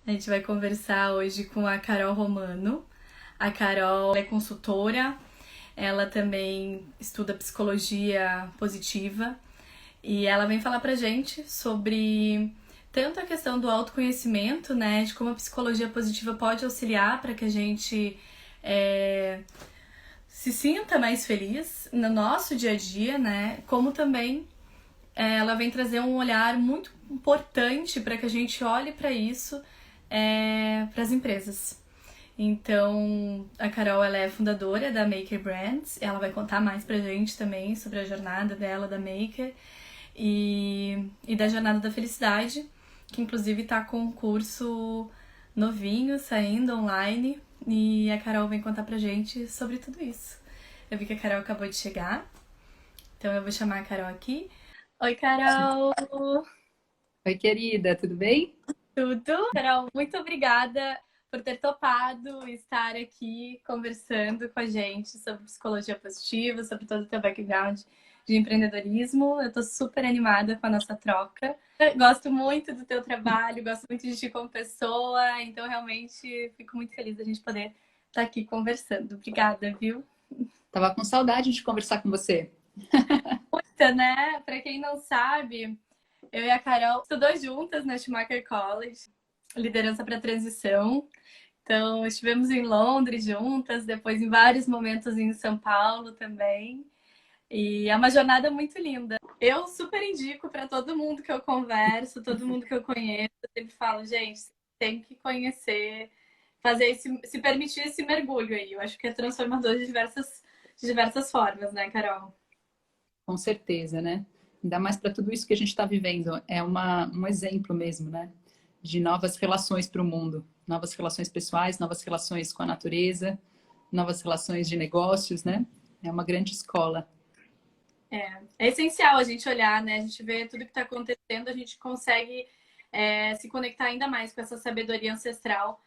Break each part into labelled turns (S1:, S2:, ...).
S1: A gente vai conversar hoje com a Carol Romano. A Carol é consultora, ela também estuda psicologia positiva e ela vem falar pra gente sobre tanto a questão do autoconhecimento, né, de como a psicologia positiva pode auxiliar para que a gente se sinta mais feliz no nosso dia a dia, né, como também ela vem trazer um olhar muito importante para que a gente olhe para isso para as empresas. Então, a Carol ela é fundadora da Maker Brands, ela vai contar mais pra gente também sobre a jornada dela da Maker e da Jornada da Felicidade, que inclusive tá com um curso novinho saindo online e a Carol vem contar pra gente sobre tudo isso. Eu vi que a Carol acabou de chegar, então eu vou chamar a Carol aqui. Oi, Carol!
S2: Oi, querida, tudo bem?
S1: Tudo? Carol, muito obrigada por ter topado estar aqui conversando com a gente sobre psicologia positiva, sobre todo o teu background de empreendedorismo. Eu tô super animada com a nossa troca. Gosto muito do teu trabalho, gosto muito de ti como pessoa, então realmente fico muito feliz da gente poder estar aqui conversando. Obrigada, viu?
S2: Tava com saudade de conversar com você.
S1: Muita, né? Pra quem não sabe, eu e a Carol estudou juntas na Schumacher College, liderança para transição. Então, estivemos em Londres juntas, depois em vários momentos em São Paulo também. E é uma jornada muito linda. Eu super indico para todo mundo que eu converso, todo mundo que eu conheço. Eu sempre falo, gente, tem que conhecer, fazer se permitir esse mergulho aí. Eu acho que é transformador de diversas formas, né, Carol?
S2: Com certeza, né? Ainda mais para tudo isso que a gente está vivendo. É um exemplo mesmo, né? De novas relações para o mundo. Novas relações pessoais, novas relações com a natureza, novas relações de negócios, né? É uma grande escola.
S1: É essencial a gente olhar, né? A gente vê tudo que está acontecendo, a gente consegue se conectar ainda mais com essa sabedoria ancestral,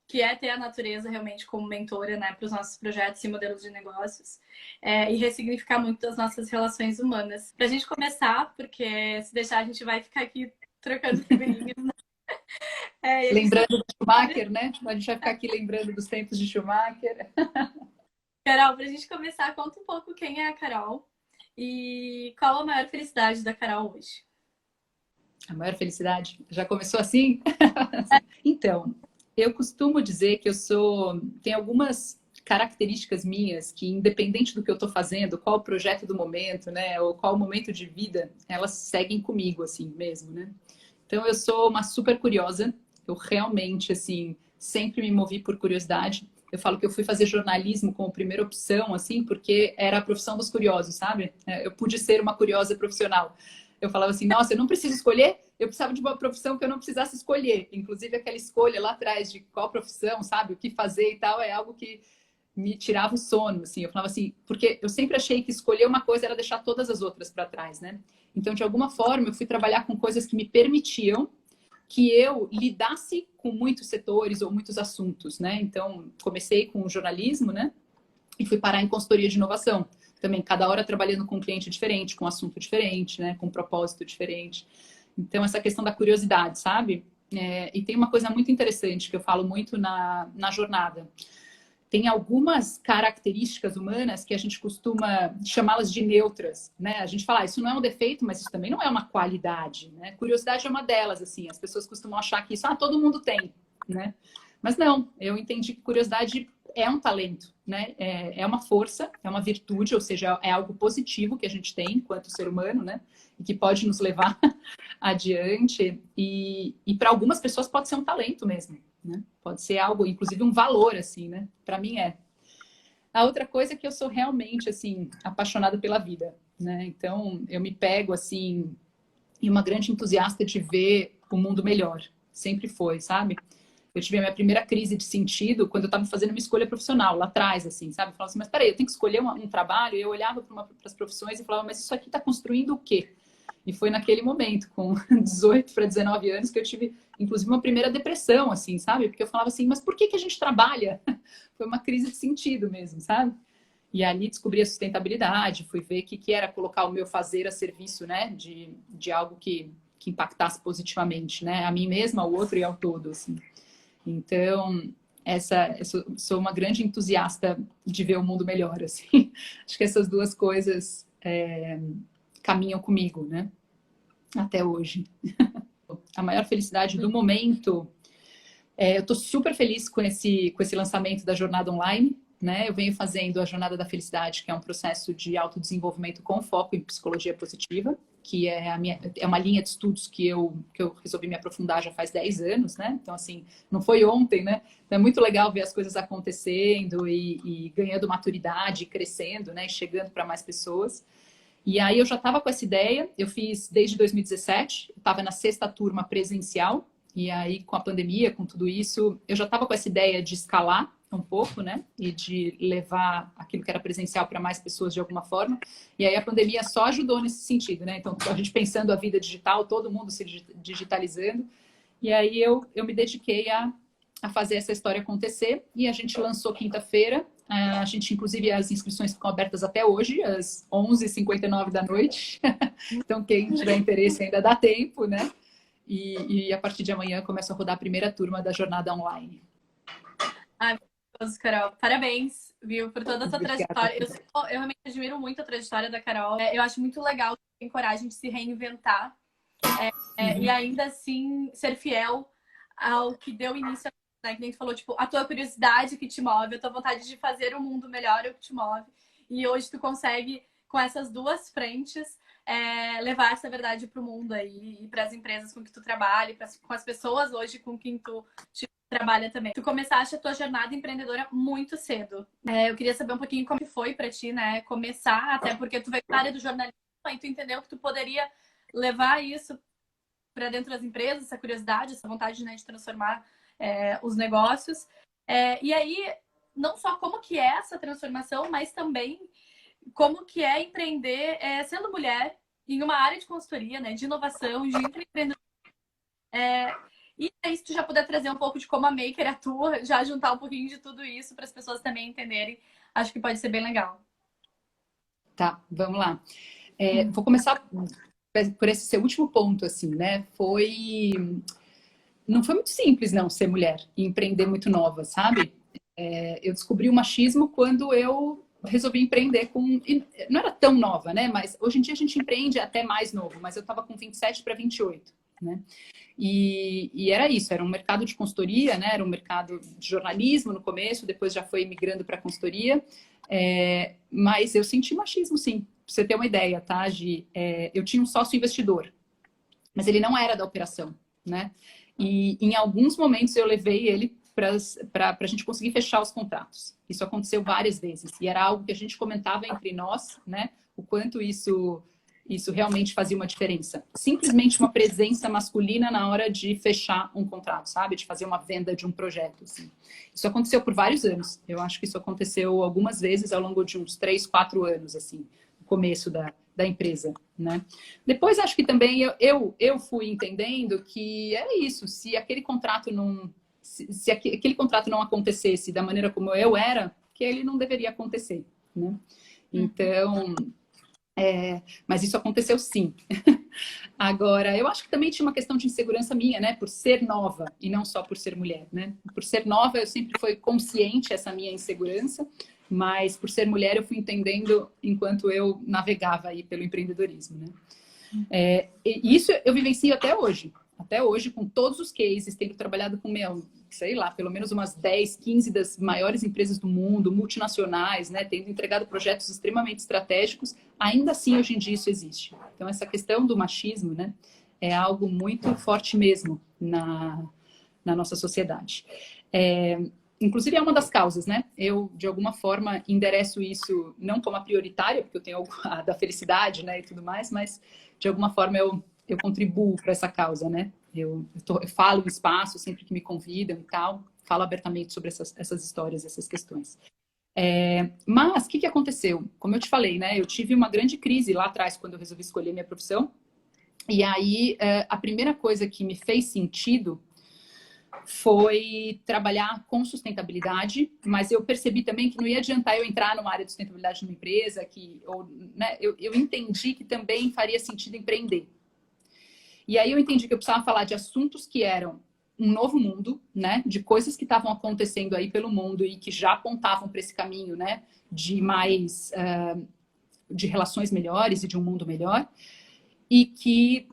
S1: que é ter a natureza realmente como mentora, né, para os nossos projetos e modelos de negócios, e ressignificar muito as nossas relações humanas. Para a gente começar, porque se deixar a gente vai ficar aqui trocando figurinhas, né? E a gente
S2: Lembrando
S1: sempre...
S2: do Schumacher, né? A gente vai ficar aqui lembrando dos tempos de Schumacher.
S1: Carol, para a gente começar, conta um pouco quem é a Carol e qual a maior felicidade da Carol hoje.
S2: A maior felicidade. Já começou assim? Então, eu costumo dizer que eu sou. Tem algumas características minhas que, independente do que eu estou fazendo, qual o projeto do momento, né, ou qual o momento de vida, elas seguem comigo, assim mesmo, né? Então, eu sou uma super curiosa. Eu realmente, assim, sempre me movi por curiosidade. Eu falo que eu fui fazer jornalismo como primeira opção, assim, porque era a profissão dos curiosos, sabe? Eu pude ser uma curiosa profissional. Eu falava assim, nossa, eu não preciso escolher, eu precisava de uma profissão que eu não precisasse escolher. Inclusive, aquela escolha lá atrás de qual profissão, sabe, o que fazer e tal, é algo que me tirava o sono, assim. Eu falava assim, porque eu sempre achei que escolher uma coisa era deixar todas as outras para trás, né? Então, de alguma forma, eu fui trabalhar com coisas que me permitiam que eu lidasse com muitos setores ou muitos assuntos, né? Então, comecei com o jornalismo, né? E fui parar em consultoria de inovação. Também, cada hora trabalhando com um cliente diferente, com um assunto diferente, né? Com um propósito diferente. Então, essa questão da curiosidade, sabe? E tem uma coisa muito interessante que eu falo muito na jornada. Tem algumas características humanas que a gente costuma chamá-las de neutras, né? A gente fala, isso não é um defeito, mas isso também não é uma qualidade, né? Curiosidade é uma delas, assim. As pessoas costumam achar que isso, todo mundo tem, né? Mas não, eu entendi que curiosidade é um talento, né? É uma força, é uma virtude, ou seja, é algo positivo que a gente tem enquanto ser humano, né? E que pode nos levar adiante. E para algumas pessoas pode ser um talento mesmo, né? Pode ser algo, inclusive um valor, assim, né? Para mim é. A outra coisa é que eu sou realmente, assim, apaixonada pela vida, né? Então, eu me pego, assim, e uma grande entusiasta de ver o mundo melhor. Sempre foi, sabe? Eu tive a minha primeira crise de sentido quando eu estava fazendo uma escolha profissional, lá atrás, assim, sabe? Eu falava assim, mas peraí, eu tenho que escolher um trabalho. E eu olhava para as profissões e falava, mas isso aqui está construindo o quê? E foi naquele momento, com 18 para 19 anos, que eu tive, inclusive, uma primeira depressão, assim, sabe? Porque eu falava assim, mas por que a gente trabalha? Foi uma crise de sentido mesmo, sabe? E ali descobri a sustentabilidade, fui ver que era colocar o meu fazer a serviço, né? De algo que impactasse positivamente, né? A mim mesma, ao outro e ao todo, assim. Então, eu sou uma grande entusiasta de ver o mundo melhor, assim. Acho que essas duas coisas caminham comigo, né? Até hoje. A maior felicidade do momento, eu estou super feliz com esse lançamento da jornada online, né? Eu venho fazendo a Jornada da Felicidade, que é um processo de autodesenvolvimento com foco em psicologia positiva, que é uma linha de estudos que eu resolvi me aprofundar já faz 10 anos, né? Então, assim, não foi ontem, né? Então, é muito legal ver as coisas acontecendo e ganhando maturidade, crescendo, né? E chegando para mais pessoas. E aí eu já estava com essa ideia, eu fiz desde 2017, eu estava na 6ª turma presencial, e aí com a pandemia, com tudo isso, eu já estava com essa ideia de escalar um pouco, né? E de levar aquilo que era presencial para mais pessoas de alguma forma. E aí a pandemia só ajudou nesse sentido, né? Então, a gente pensando a vida digital, todo mundo se digitalizando. E aí eu me dediquei a fazer essa história acontecer. E a gente lançou quinta-feira. A gente, inclusive, as inscrições ficam abertas até hoje, às 11h59 da noite. Então, quem tiver interesse ainda dá tempo, né? E a partir de amanhã começa a rodar a primeira turma da jornada online.
S1: Ai, maravilhoso, Carol. Parabéns, viu, por toda a sua
S2: Obrigada.
S1: trajetória. Eu realmente admiro muito a trajetória da Carol. Eu acho muito legal que tem coragem de se reinventar e ainda assim ser fiel ao que deu início, né? Que nem tu falou, tipo, a tua curiosidade que te move, a tua vontade de fazer o mundo melhor é o que te move. E hoje tu consegue, com essas duas frentes, levar essa verdade para o mundo aí e para as empresas com que tu trabalha, com as pessoas hoje com quem tu trabalha também. Tu começaste a tua jornada empreendedora muito cedo. Eu queria saber um pouquinho como que foi para ti, né? Começar, até porque tu veio da área do jornalismo e tu entendeu que tu poderia levar isso para dentro das empresas, essa curiosidade, essa vontade, né, de transformar os negócios. E aí, não só como que é essa transformação, mas também como que é empreender sendo mulher em uma área de consultoria, né, de inovação, de empreendedorismo. E aí, se tu já puder trazer um pouco de como a Maker atua, já juntar um pouquinho de tudo isso para as pessoas também entenderem, acho que pode ser bem legal.
S2: Tá, vamos lá. Vou começar por esse seu último ponto, assim, né? Não foi muito simples, não, ser mulher e empreender muito nova, sabe? Eu descobri o machismo quando eu resolvi empreender com... Não era tão nova, né? Mas hoje em dia a gente empreende até mais novo, mas eu estava com 27 para 28, né? E era isso, era um mercado de consultoria, né? Era um mercado de jornalismo no começo, depois já foi migrando para consultoria. Mas eu senti machismo, sim. Pra você ter uma ideia, tá, Gi? Eu tinha um sócio investidor, mas ele não era da operação, né? E em alguns momentos eu levei ele para a gente conseguir fechar os contratos. Isso aconteceu várias vezes. E era algo que a gente comentava entre nós, né? O quanto isso realmente fazia uma diferença. Simplesmente uma presença masculina na hora de fechar um contrato, sabe? De fazer uma venda de um projeto, assim. Isso aconteceu por vários anos. Eu acho que isso aconteceu algumas vezes ao longo de uns 3, 4 anos, assim, no começo da empresa, né? Depois acho que também eu fui entendendo que é isso, se aquele contrato não... Se aquele contrato não acontecesse da maneira como eu era, que ele não deveria acontecer, né? Então... mas isso aconteceu sim. Agora, eu acho que também tinha uma questão de insegurança minha, né? Por ser nova e não só por ser mulher, né? Por ser nova, eu sempre fui consciente essa minha insegurança, mas por ser mulher, eu fui entendendo enquanto eu navegava aí pelo empreendedorismo, né? E isso eu vivencio até hoje. Até hoje, com todos os cases, tendo trabalhado com, sei lá, pelo menos umas 10, 15 das maiores empresas do mundo, multinacionais, né? Tendo entregado projetos extremamente estratégicos, ainda assim, hoje em dia, isso existe. Então, essa questão do machismo, né? É algo muito forte mesmo na nossa sociedade. Inclusive, é uma das causas, né? Eu, de alguma forma, endereço isso não como a prioritária, porque eu tenho a da felicidade, né? E tudo mais, mas, de alguma forma, eu contribuo para essa causa, né? Eu falo no espaço sempre que me convidam e tal, falo abertamente sobre essas histórias, essas questões. Mas, o que aconteceu? Como eu te falei, né? Eu tive uma grande crise lá atrás, quando eu resolvi escolher minha profissão. E aí, a primeira coisa que me fez sentido foi trabalhar com sustentabilidade, mas eu percebi também que não ia adiantar eu entrar numa área de sustentabilidade numa empresa, né? Eu entendi que também faria sentido empreender. E aí eu entendi que eu precisava falar de assuntos que eram um novo mundo, né, de coisas que estavam acontecendo aí pelo mundo e que já apontavam para esse caminho, né, de mais de relações melhores e de um mundo melhor, e que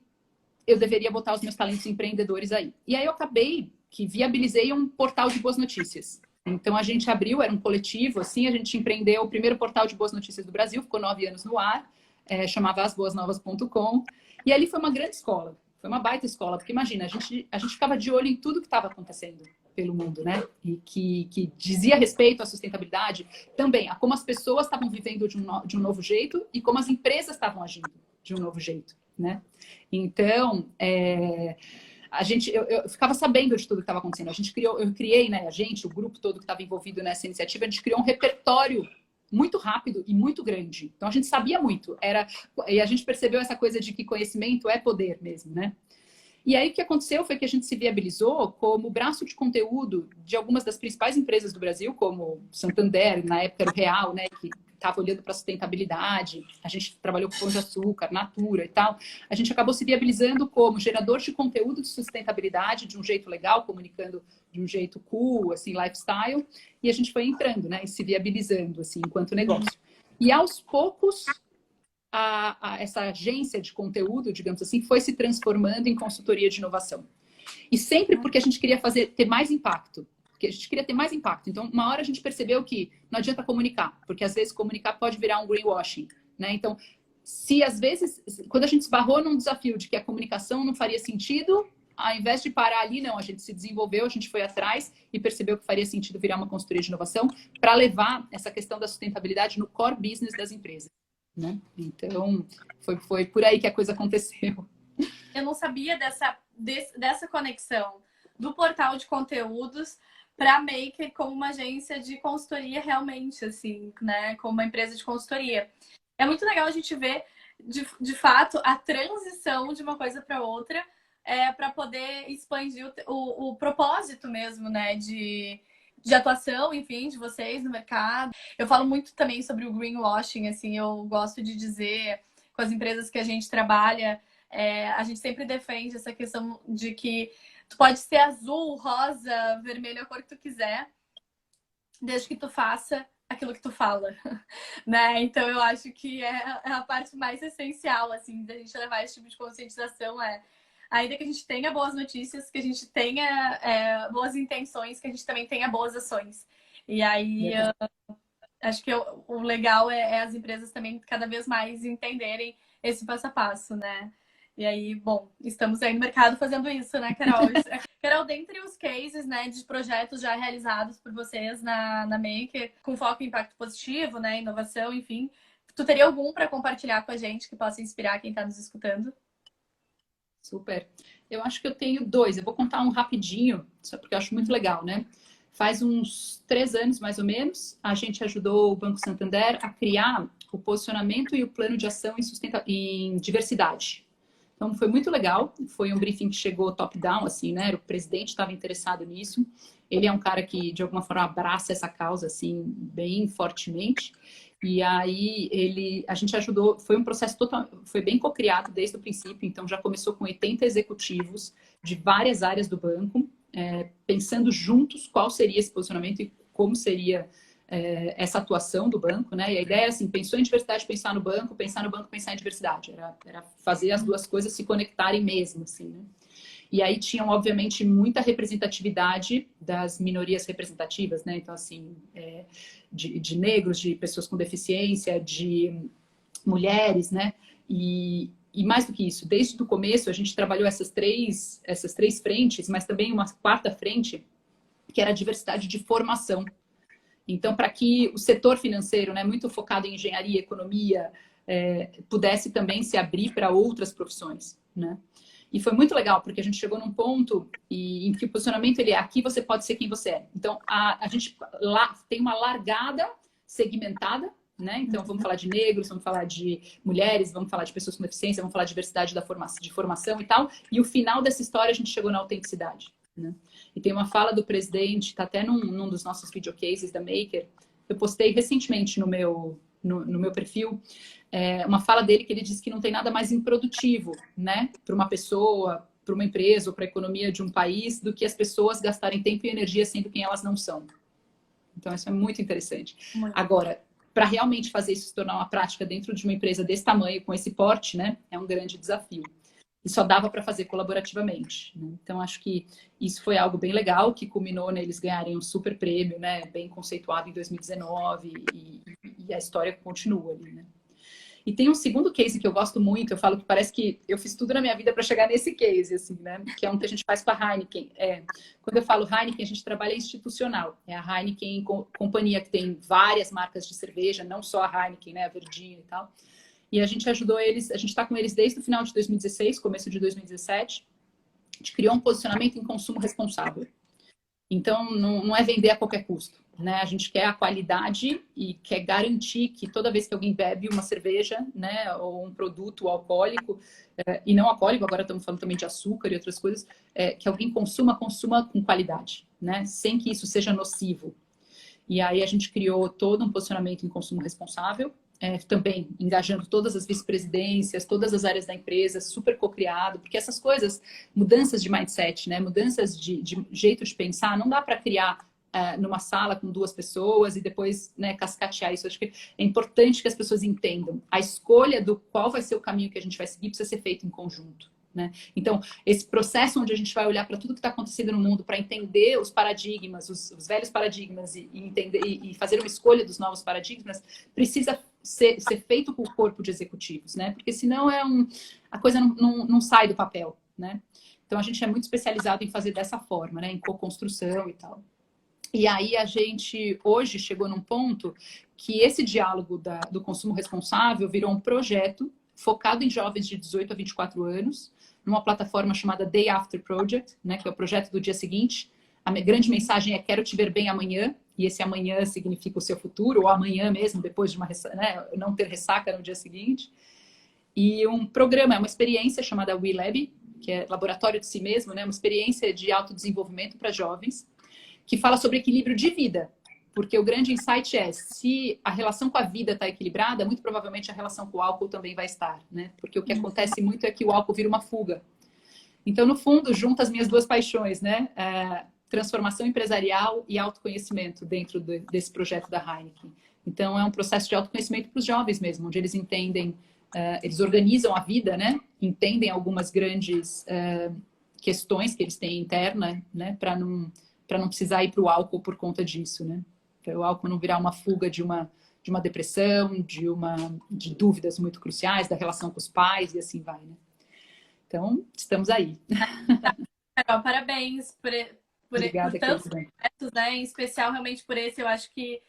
S2: eu deveria botar os meus talentos empreendedores aí. E aí eu acabei que viabilizei um portal de boas notícias. Então a gente abriu, era um coletivo, assim, a gente empreendeu o primeiro portal de boas notícias do Brasil, ficou 9 anos no ar, chamava asboasnovas.com, e ali foi uma grande escola, foi uma baita escola, porque imagina, a gente ficava de olho em tudo que estava acontecendo pelo mundo, né? E que dizia respeito à sustentabilidade, também a como as pessoas estavam vivendo de um novo jeito e como as empresas estavam agindo de um novo jeito, né? Então, eu ficava sabendo de tudo que estava acontecendo. Eu criei, né, o grupo todo que estava envolvido nessa iniciativa, a gente criou um repertório muito rápido e muito grande. Então a gente sabia muito. E a gente percebeu essa coisa de que conhecimento é poder mesmo, né? E aí o que aconteceu foi que a gente se viabilizou como braço de conteúdo de algumas das principais empresas do Brasil, como Santander, na época era o Real, né, que estava olhando para a sustentabilidade. A gente trabalhou com Pão de Açúcar, Natura e tal. A gente acabou se viabilizando como gerador de conteúdo de sustentabilidade de um jeito legal, comunicando de um jeito cool, assim, lifestyle. E a gente foi entrando, né, e se viabilizando, assim, enquanto negócio. E aos poucos essa agência de conteúdo, digamos assim, foi se transformando em consultoria de inovação. E sempre porque a gente queria ter mais impacto. Porque a gente queria ter mais impacto. Então, uma hora a gente percebeu que não adianta comunicar, porque às vezes comunicar pode virar um greenwashing, né? Então, se às vezes, quando a gente esbarrou num desafio de que a comunicação não faria sentido, ao invés de parar ali, não, a gente se desenvolveu, a gente foi atrás e percebeu que faria sentido virar uma consultoria de inovação para levar essa questão da sustentabilidade no core business das empresas. Né? Então, foi por aí que a coisa aconteceu.
S1: Eu não sabia dessa conexão do portal de conteúdos para a Maker como uma agência de consultoria realmente, assim, né? Como uma empresa de consultoria. É muito legal a gente ver, de fato, a transição de uma coisa para outra para poder expandir o propósito mesmo, né? De atuação, enfim, de vocês no mercado. Eu falo muito também sobre o greenwashing, assim, eu gosto de dizer com as empresas que a gente trabalha, a gente sempre defende essa questão de que tu pode ser azul, rosa, vermelho, a cor que tu quiser, desde que tu faça aquilo que tu fala, né? Então eu acho que é a parte mais essencial, assim, da gente levar esse tipo de conscientização, ainda que a gente tenha boas notícias, que a gente tenha boas intenções, que a gente também tenha boas ações. E aí, acho que o legal é as empresas também cada vez mais entenderem esse passo a passo, né? E aí, bom, estamos aí no mercado fazendo isso, né, Carol? Carol, dentre os cases, né, de projetos já realizados por vocês na Maker, com foco em impacto positivo, né, inovação, enfim, tu teria algum para compartilhar com a gente que possa inspirar quem está nos escutando?
S2: Super. Eu acho que eu tenho 2. Eu vou contar um rapidinho, só porque eu acho muito legal, né? Faz uns 3 anos, mais ou menos, a gente ajudou o Banco Santander a criar o posicionamento e o plano de ação em diversidade. Então, foi muito legal. Foi um briefing que chegou top-down, assim, né? O presidente estava interessado nisso. Ele é um cara que, de alguma forma, abraça essa causa, assim, bem fortemente. E aí a gente ajudou, foi um processo foi bem cocriado desde o princípio, então já começou com 80 executivos de várias áreas do banco, pensando juntos qual seria esse posicionamento e como seria essa atuação do banco, né? E a ideia era assim, pensou em diversidade, pensar no banco, pensar em diversidade. Era fazer as duas coisas se conectarem mesmo, assim, né? E aí tinham, obviamente, muita representatividade das minorias representativas, né? Então, assim, de negros, de pessoas com deficiência, de mulheres, né? E mais do que isso, desde o começo a gente trabalhou essas três frentes, mas também uma quarta frente, que era a diversidade de formação. Então, para que o setor financeiro, né, muito focado em engenharia, economia, pudesse também se abrir para outras profissões, né? E foi muito legal, porque a gente chegou num ponto em que o posicionamento ele é aqui você pode ser quem você é. Então, a gente lá tem uma largada segmentada, né? Então, vamos falar de negros, vamos falar de mulheres, vamos falar de pessoas com deficiência, vamos falar de diversidade de formação e tal. E o final dessa história, a gente chegou na autenticidade, né? E tem uma fala do presidente, tá até num dos nossos videocases da Maker, eu postei recentemente no meu perfil, uma fala dele que ele disse que não tem nada mais improdutivo, né, para uma pessoa, para uma empresa ou para a economia de um país do que as pessoas gastarem tempo e energia sendo quem elas não são. Então, isso é muito interessante.
S1: Muito.
S2: Agora, para realmente fazer isso se tornar uma prática dentro de uma empresa desse tamanho, com esse porte, né, é um grande desafio. E só dava para fazer colaborativamente, né? Então, acho que isso foi algo bem legal, que culminou neles ganharem um super prêmio, né, bem conceituado em 2019, e a história continua ali, né? E tem um segundo case que eu gosto muito, eu falo que parece que eu fiz tudo na minha vida para chegar nesse case, assim, né? Que é um que a gente faz com a Heineken. Quando eu falo Heineken, a gente trabalha institucional. É a Heineken, companhia que tem várias marcas de cerveja, não só a Heineken, né? A Verdinha e tal. E a gente ajudou eles, a gente está com eles desde o final de 2016, começo de 2017. A gente criou um posicionamento em consumo responsável. Então, não é vender a qualquer custo, né? A gente quer a qualidade e quer garantir que toda vez que alguém bebe uma cerveja, né, ou um produto alcoólico, e não alcoólico, agora estamos falando também de açúcar e outras coisas, que alguém consuma com qualidade, né? Sem que isso seja nocivo. E aí a gente criou todo um posicionamento em consumo responsável, também engajando todas as vice-presidências, todas as áreas da empresa, super co-criado, porque essas coisas, mudanças de mindset, né, mudanças de jeito de pensar, não dá para criar numa sala com 2 pessoas e depois, né, cascatear isso. Acho que é importante que as pessoas entendam. A escolha do qual vai ser o caminho que a gente vai seguir precisa ser feito em conjunto. Né? Então, esse processo onde a gente vai olhar para tudo que está acontecendo no mundo, para entender os paradigmas, os velhos paradigmas entender, e fazer uma escolha dos novos paradigmas, precisa ser feito com o corpo de executivos, né? Porque senão a coisa não sai do papel, né? Então, a gente é muito especializado em fazer dessa forma, né? Em co-construção e tal. E aí a gente hoje chegou num ponto que esse diálogo do consumo responsável virou um projeto focado em jovens de 18 a 24 anos, numa plataforma chamada Day After Project, né, que é o projeto do dia seguinte. A grande mensagem é: quero te ver bem amanhã, e esse amanhã significa o seu futuro, ou amanhã mesmo, depois de né, não ter ressaca no dia seguinte. E um programa, é uma experiência chamada WeLab, que é Laboratório de Si Mesmo, né, uma experiência de autodesenvolvimento para jovens, que fala sobre equilíbrio de vida. Porque o grande insight é: se a relação com a vida está equilibrada, muito provavelmente a relação com o álcool também vai estar, né? Porque o que acontece muito é que o álcool vira uma fuga. Então, no fundo, junta as minhas 2 paixões, né? Transformação empresarial e autoconhecimento dentro desse projeto da Heineken. Então, é um processo de autoconhecimento para os jovens mesmo, onde eles entendem, eles organizam a vida, né? Entendem algumas grandes questões que eles têm interna, né? Para não precisar ir para o álcool por conta disso, né? Para o álcool não virar uma fuga de uma depressão, de dúvidas muito cruciais, da relação com os pais e assim vai, né? Então, estamos aí.
S1: Carol, parabéns por
S2: Obrigada,
S1: tantos
S2: querida.
S1: projetos, né? Em especial, realmente, por esse, eu acho que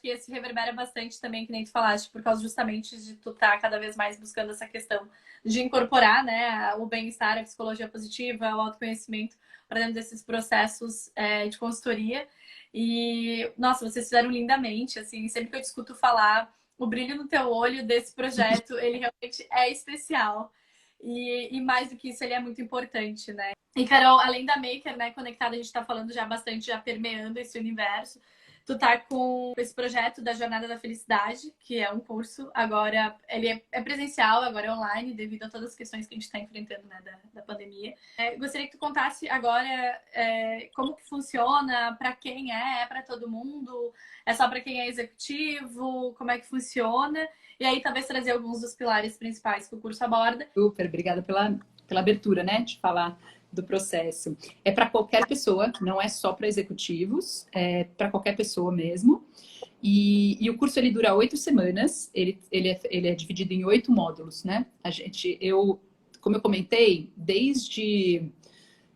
S1: esse reverbera bastante também, que nem tu falaste, por causa justamente de tu estar cada vez mais buscando essa questão de incorporar, né, o bem-estar, a psicologia positiva, o autoconhecimento para dentro desses processos de consultoria. E, nossa, vocês fizeram lindamente, assim, sempre que eu te escuto falar, o brilho no teu olho desse projeto, ele realmente é especial. E mais do que isso, ele é muito importante, né? E, Carol, além da Maker, né, conectada, a gente tá falando já bastante, já permeando esse universo. Tu tá com esse projeto da Jornada da Felicidade, que é um curso, agora ele é presencial, agora é online, devido a todas as questões que a gente está enfrentando, né, da pandemia. Gostaria que tu contasse agora como que funciona, para quem é para todo mundo, é só para quem é executivo, como é que funciona, e aí talvez trazer alguns dos pilares principais que o curso aborda.
S2: Super, obrigada pela abertura, né, de falar do processo. É para qualquer pessoa, não é só para executivos, é para qualquer pessoa mesmo. E o curso ele dura 8 semanas, ele é dividido em 8 módulos, né? Como eu comentei, desde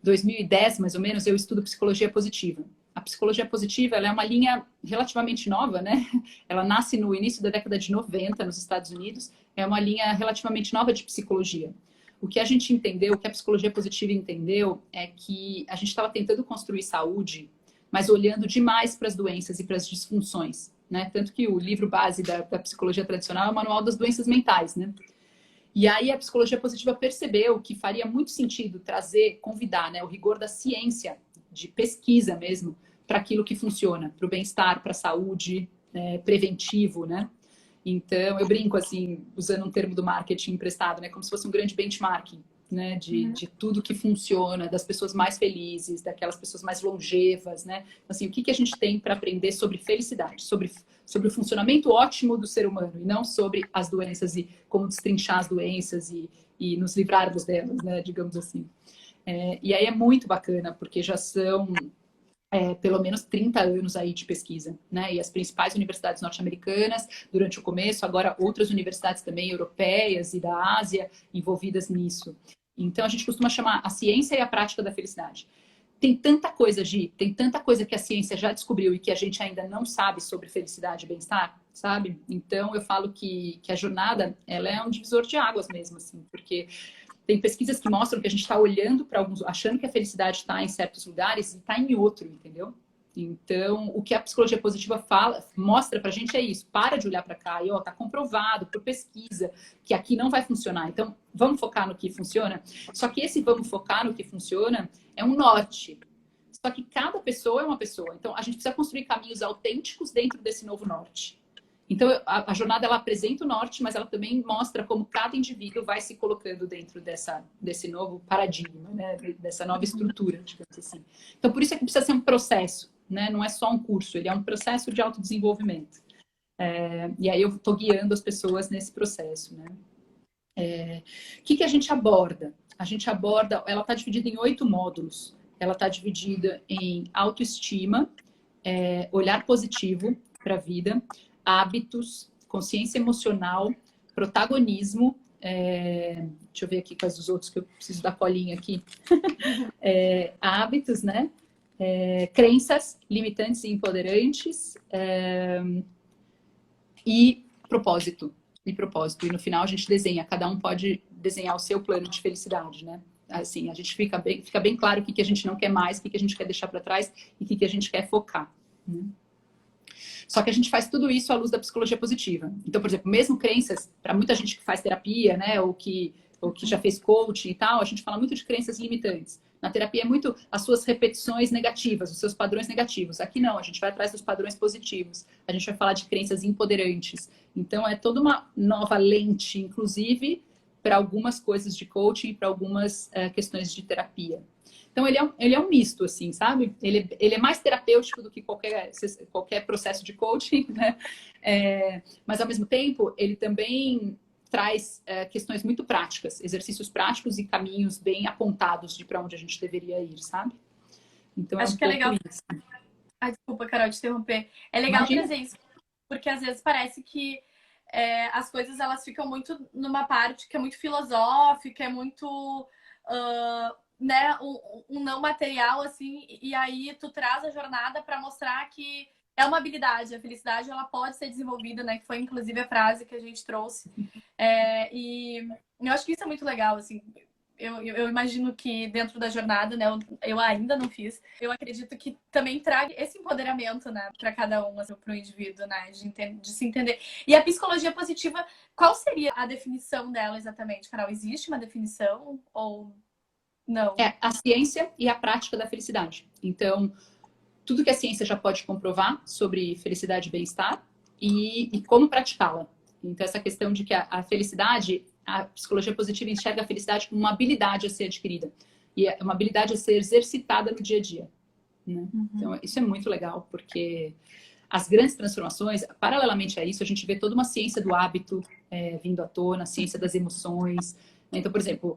S2: 2010, mais ou menos, eu estudo psicologia positiva. A psicologia positiva ela é uma linha relativamente nova, né? Ela nasce no início da década de 90 nos Estados Unidos, é uma linha relativamente nova de psicologia. O que a gente entendeu, o que a psicologia positiva entendeu, é que a gente estava tentando construir saúde, mas olhando demais para as doenças e para as disfunções, né? Tanto que o livro base da psicologia tradicional é o Manual das Doenças Mentais, né? E aí a psicologia positiva percebeu que faria muito sentido convidar, né, o rigor da ciência, de pesquisa mesmo, para aquilo que funciona, para o bem-estar, para a saúde, preventivo, né? Então, eu brinco, assim, usando um termo do marketing emprestado, né? Como se fosse um grande benchmarking. né? De tudo que funciona, das pessoas mais felizes, daquelas pessoas mais longevas, né? Assim, o que a gente tem para aprender sobre felicidade, sobre o funcionamento ótimo do ser humano e não sobre as doenças e como destrinchar as doenças e nos livrarmos delas, né? Digamos assim. E aí é muito bacana, porque já são pelo menos 30 anos aí de pesquisa, né? E as principais universidades norte-americanas, durante o começo, agora outras universidades também europeias e da Ásia envolvidas nisso. Então, a gente costuma chamar a ciência e a prática da felicidade. Tem tanta coisa, Gi, tem tanta coisa que a ciência já descobriu e que a gente ainda não sabe sobre felicidade e bem-estar, sabe? Então, eu falo que a jornada, ela é um divisor de águas mesmo, assim, porque tem pesquisas que mostram que a gente está olhando para alguns, achando que a felicidade está em certos lugares e está em outro, entendeu? Então, o que a psicologia positiva fala, mostra pra gente é isso. Para de olhar para cá e, ó, tá comprovado por pesquisa que aqui não vai funcionar. Então, vamos focar no que funciona. Só que esse vamos focar no que funciona é um norte. Só que cada pessoa é uma pessoa. Então, a gente precisa construir caminhos autênticos dentro desse novo norte. Então, a jornada, ela apresenta o norte, mas ela também mostra como cada indivíduo vai se colocando dentro desse novo paradigma, né? Dessa nova estrutura, digamos assim. Então, por isso é que precisa ser um processo, né? Não é só um curso, ele é um processo de autodesenvolvimento. E aí eu estou guiando as pessoas nesse processo, né? O que a gente aborda? A gente aborda, ela está dividida em 8 módulos. Ela está dividida em autoestima, olhar positivo para a vida, hábitos, consciência emocional, protagonismo. Deixa eu ver aqui quais os outros que eu preciso da colinha aqui. Hábitos, né? Crenças limitantes e empoderantes. E propósito. E propósito. E no final a gente desenha, cada um pode desenhar o seu plano de felicidade, né? Assim, a gente fica bem claro o que a gente não quer mais, o que a gente quer deixar para trás e o que a gente quer focar. Né? Só que a gente faz tudo isso à luz da psicologia positiva. Então, por exemplo, mesmo crenças, para muita gente que faz terapia, né, ou que já fez coaching e tal, a gente fala muito de crenças limitantes. Na terapia é muito as suas repetições negativas, os seus padrões negativos. Aqui não, a gente vai atrás dos padrões positivos. A gente vai falar de crenças empoderantes. Então, é toda uma nova lente, inclusive, para algumas coisas de coaching, para algumas questões de terapia. Então, ele é um misto, assim, sabe? Ele é mais terapêutico do que qualquer processo de coaching, né? Mas, ao mesmo tempo, ele também traz questões muito práticas, exercícios práticos e caminhos bem apontados de para onde a gente deveria ir, sabe? Então,
S1: Acho que é legal. Desculpa, Carol, te interromper. É legal trazer isso, porque às vezes parece que as coisas elas ficam muito numa parte que é muito filosófica, é muito... né, um não material, assim, e aí tu traz a jornada para mostrar que é uma habilidade, a felicidade ela pode ser desenvolvida, né, que foi inclusive a frase que a gente trouxe. E eu acho que isso é muito legal, assim, eu imagino que dentro da jornada, né, eu ainda não fiz, eu acredito que também traga esse empoderamento, né, para cada um, assim, para o indivíduo, né, de se entender. E a psicologia positiva, qual seria a definição dela exatamente, Carol? Existe uma definição ou... Não.
S2: A ciência e a prática da felicidade. Então, tudo que a ciência já pode comprovar sobre felicidade e bem-estar e como praticá-la. Então, essa questão de que a felicidade, a psicologia positiva enxerga a felicidade como uma habilidade a ser adquirida. E é uma habilidade a ser exercitada no dia a dia. Né? Então, isso é muito legal, porque as grandes transformações, paralelamente a isso, a gente vê toda uma ciência do hábito vindo à tona, a ciência das emoções. Então, por exemplo...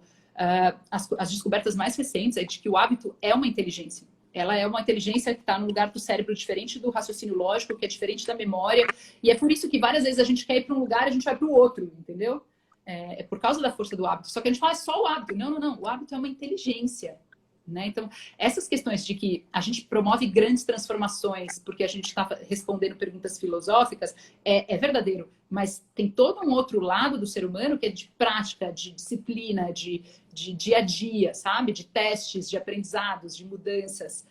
S2: as descobertas mais recentes é de que o hábito é uma inteligência. Ela é uma inteligência que está no lugar do cérebro diferente do raciocínio lógico, que é diferente da memória. E é por isso que várias vezes a gente quer ir para um lugar e a gente vai para o outro, entendeu? É por causa da força do hábito. Só que a gente fala só o hábito. Não, não, não. O hábito é uma inteligência. Né? Então, essas questões de que a gente promove grandes transformações porque a gente está respondendo perguntas filosóficas é verdadeiro, mas tem todo um outro lado do ser humano que é de prática, de disciplina, de dia a dia, sabe? De testes, de aprendizados, de mudanças.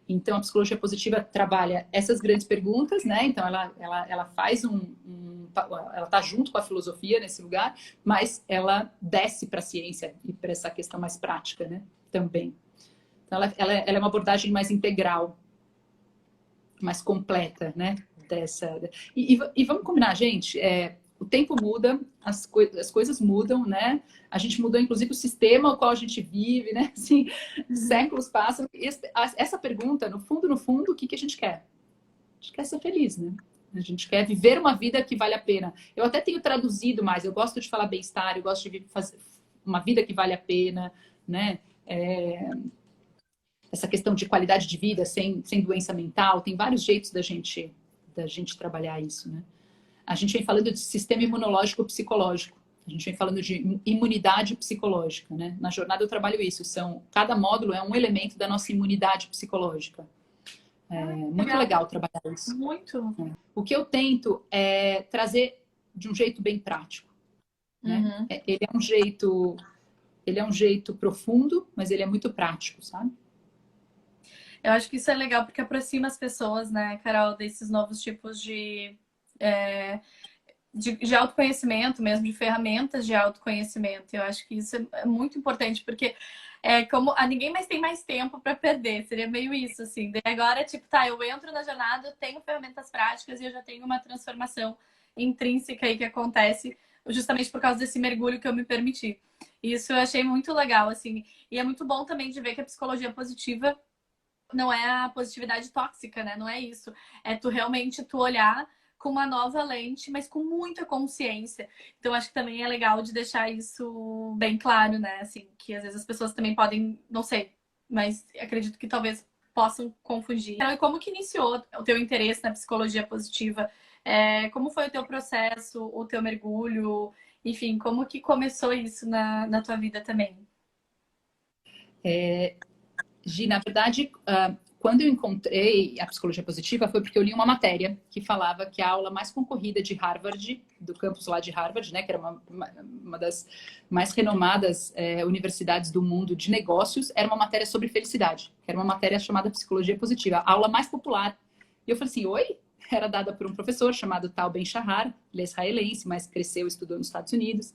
S2: Então, a psicologia positiva trabalha essas grandes perguntas, né? Então, ela faz ela está junto com a filosofia nesse lugar, mas ela desce para a ciência e para essa questão mais prática, né? Também. Então, ela é uma abordagem mais integral, mais completa, né? E vamos combinar, gente, o tempo muda, as coisas mudam, né? A gente mudou, inclusive, o sistema ao qual a gente vive, né? Assim, séculos passam. Essa pergunta, no fundo, o que que a gente quer? A gente quer ser feliz, né? A gente quer viver uma vida que vale a pena. Eu até tenho traduzido mais, eu gosto de falar bem-estar, eu gosto de fazer uma vida que vale a pena, né? Essa questão de qualidade de vida sem doença mental, tem vários jeitos da gente trabalhar isso, né? A gente vem falando de sistema imunológico psicológico. A gente vem falando de imunidade psicológica, né? Na jornada eu trabalho isso. Cada módulo é um elemento da nossa imunidade psicológica. Muito legal trabalhar isso.
S1: Muito.
S2: O que eu tento é trazer de um jeito bem prático, né? Ele é um jeito profundo, mas ele é muito prático, sabe?
S1: Eu acho que isso é legal porque aproxima as pessoas, né, Carol, desses novos tipos de autoconhecimento mesmo, de ferramentas de autoconhecimento. Eu acho que isso é muito importante, porque como ninguém mais tem mais tempo para perder, seria meio isso, assim. Daí agora, tipo, tá, eu entro na jornada, eu tenho ferramentas práticas e eu já tenho uma transformação intrínseca aí que acontece justamente por causa desse mergulho que eu me permiti. Isso eu achei muito legal, assim. E é muito bom também de ver que a psicologia positiva não é a positividade tóxica, né? Não é isso. É tu realmente olhar com uma nova lente, mas com muita consciência. Então, acho que também é legal de deixar isso bem claro, né? Assim, que às vezes as pessoas também podem, não sei, mas acredito que talvez possam confundir. Então, e como que iniciou o teu interesse na psicologia positiva? Como foi o teu processo, o teu mergulho? Enfim, como que começou isso na tua vida também?
S2: Gi, na verdade, quando eu encontrei a psicologia positiva foi porque eu li uma matéria que falava que a aula mais concorrida de Harvard, do campus lá de Harvard, né, que era uma das mais renomadas universidades do mundo de negócios, era uma matéria sobre felicidade, que era uma matéria chamada Psicologia Positiva, a aula mais popular. E eu falei assim, oi? Era dada por um professor chamado Tal Ben-Shahar, ele é israelense, mas cresceu e estudou nos Estados Unidos.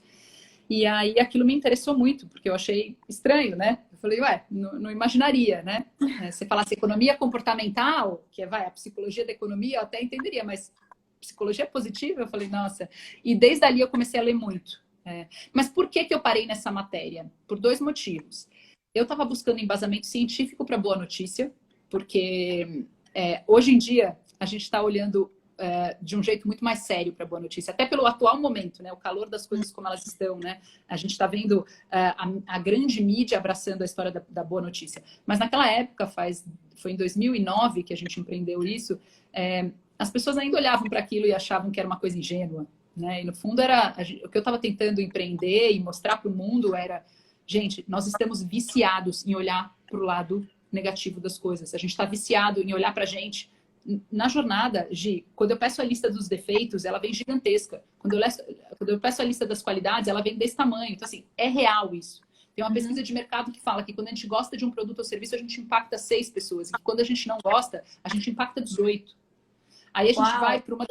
S2: E aí aquilo me interessou muito, porque eu achei estranho, né? Eu falei, não imaginaria, né? Você falasse economia comportamental, que a psicologia da economia, eu até entenderia, mas psicologia positiva, eu falei, nossa. E desde ali eu comecei a ler muito. Mas por que eu parei nessa matéria? Por 2 motivos. Eu estava buscando embasamento científico para boa notícia, porque hoje em dia a gente está olhando de um jeito muito mais sério para a boa notícia, até pelo atual momento, né? O calor das coisas como elas estão, né? A gente está vendo a grande mídia abraçando a história da boa notícia. Mas naquela época, foi em 2009 que a gente empreendeu isso, as pessoas ainda olhavam para aquilo e achavam que era uma coisa ingênua, né? E no fundo o que eu estava tentando empreender e mostrar para o mundo era, gente, nós estamos viciados em olhar para o lado negativo das coisas. A gente está viciado em olhar para a gente. Na jornada, Gi, quando eu peço a lista dos defeitos, ela vem gigantesca. Quando eu peço a lista das qualidades, ela vem desse tamanho. Então, assim, é real isso. Tem uma pesquisa de mercado que fala que quando a gente gosta de um produto ou serviço, a gente impacta 6 pessoas. E que quando a gente não gosta, a gente impacta 18. Aí a gente vai para uma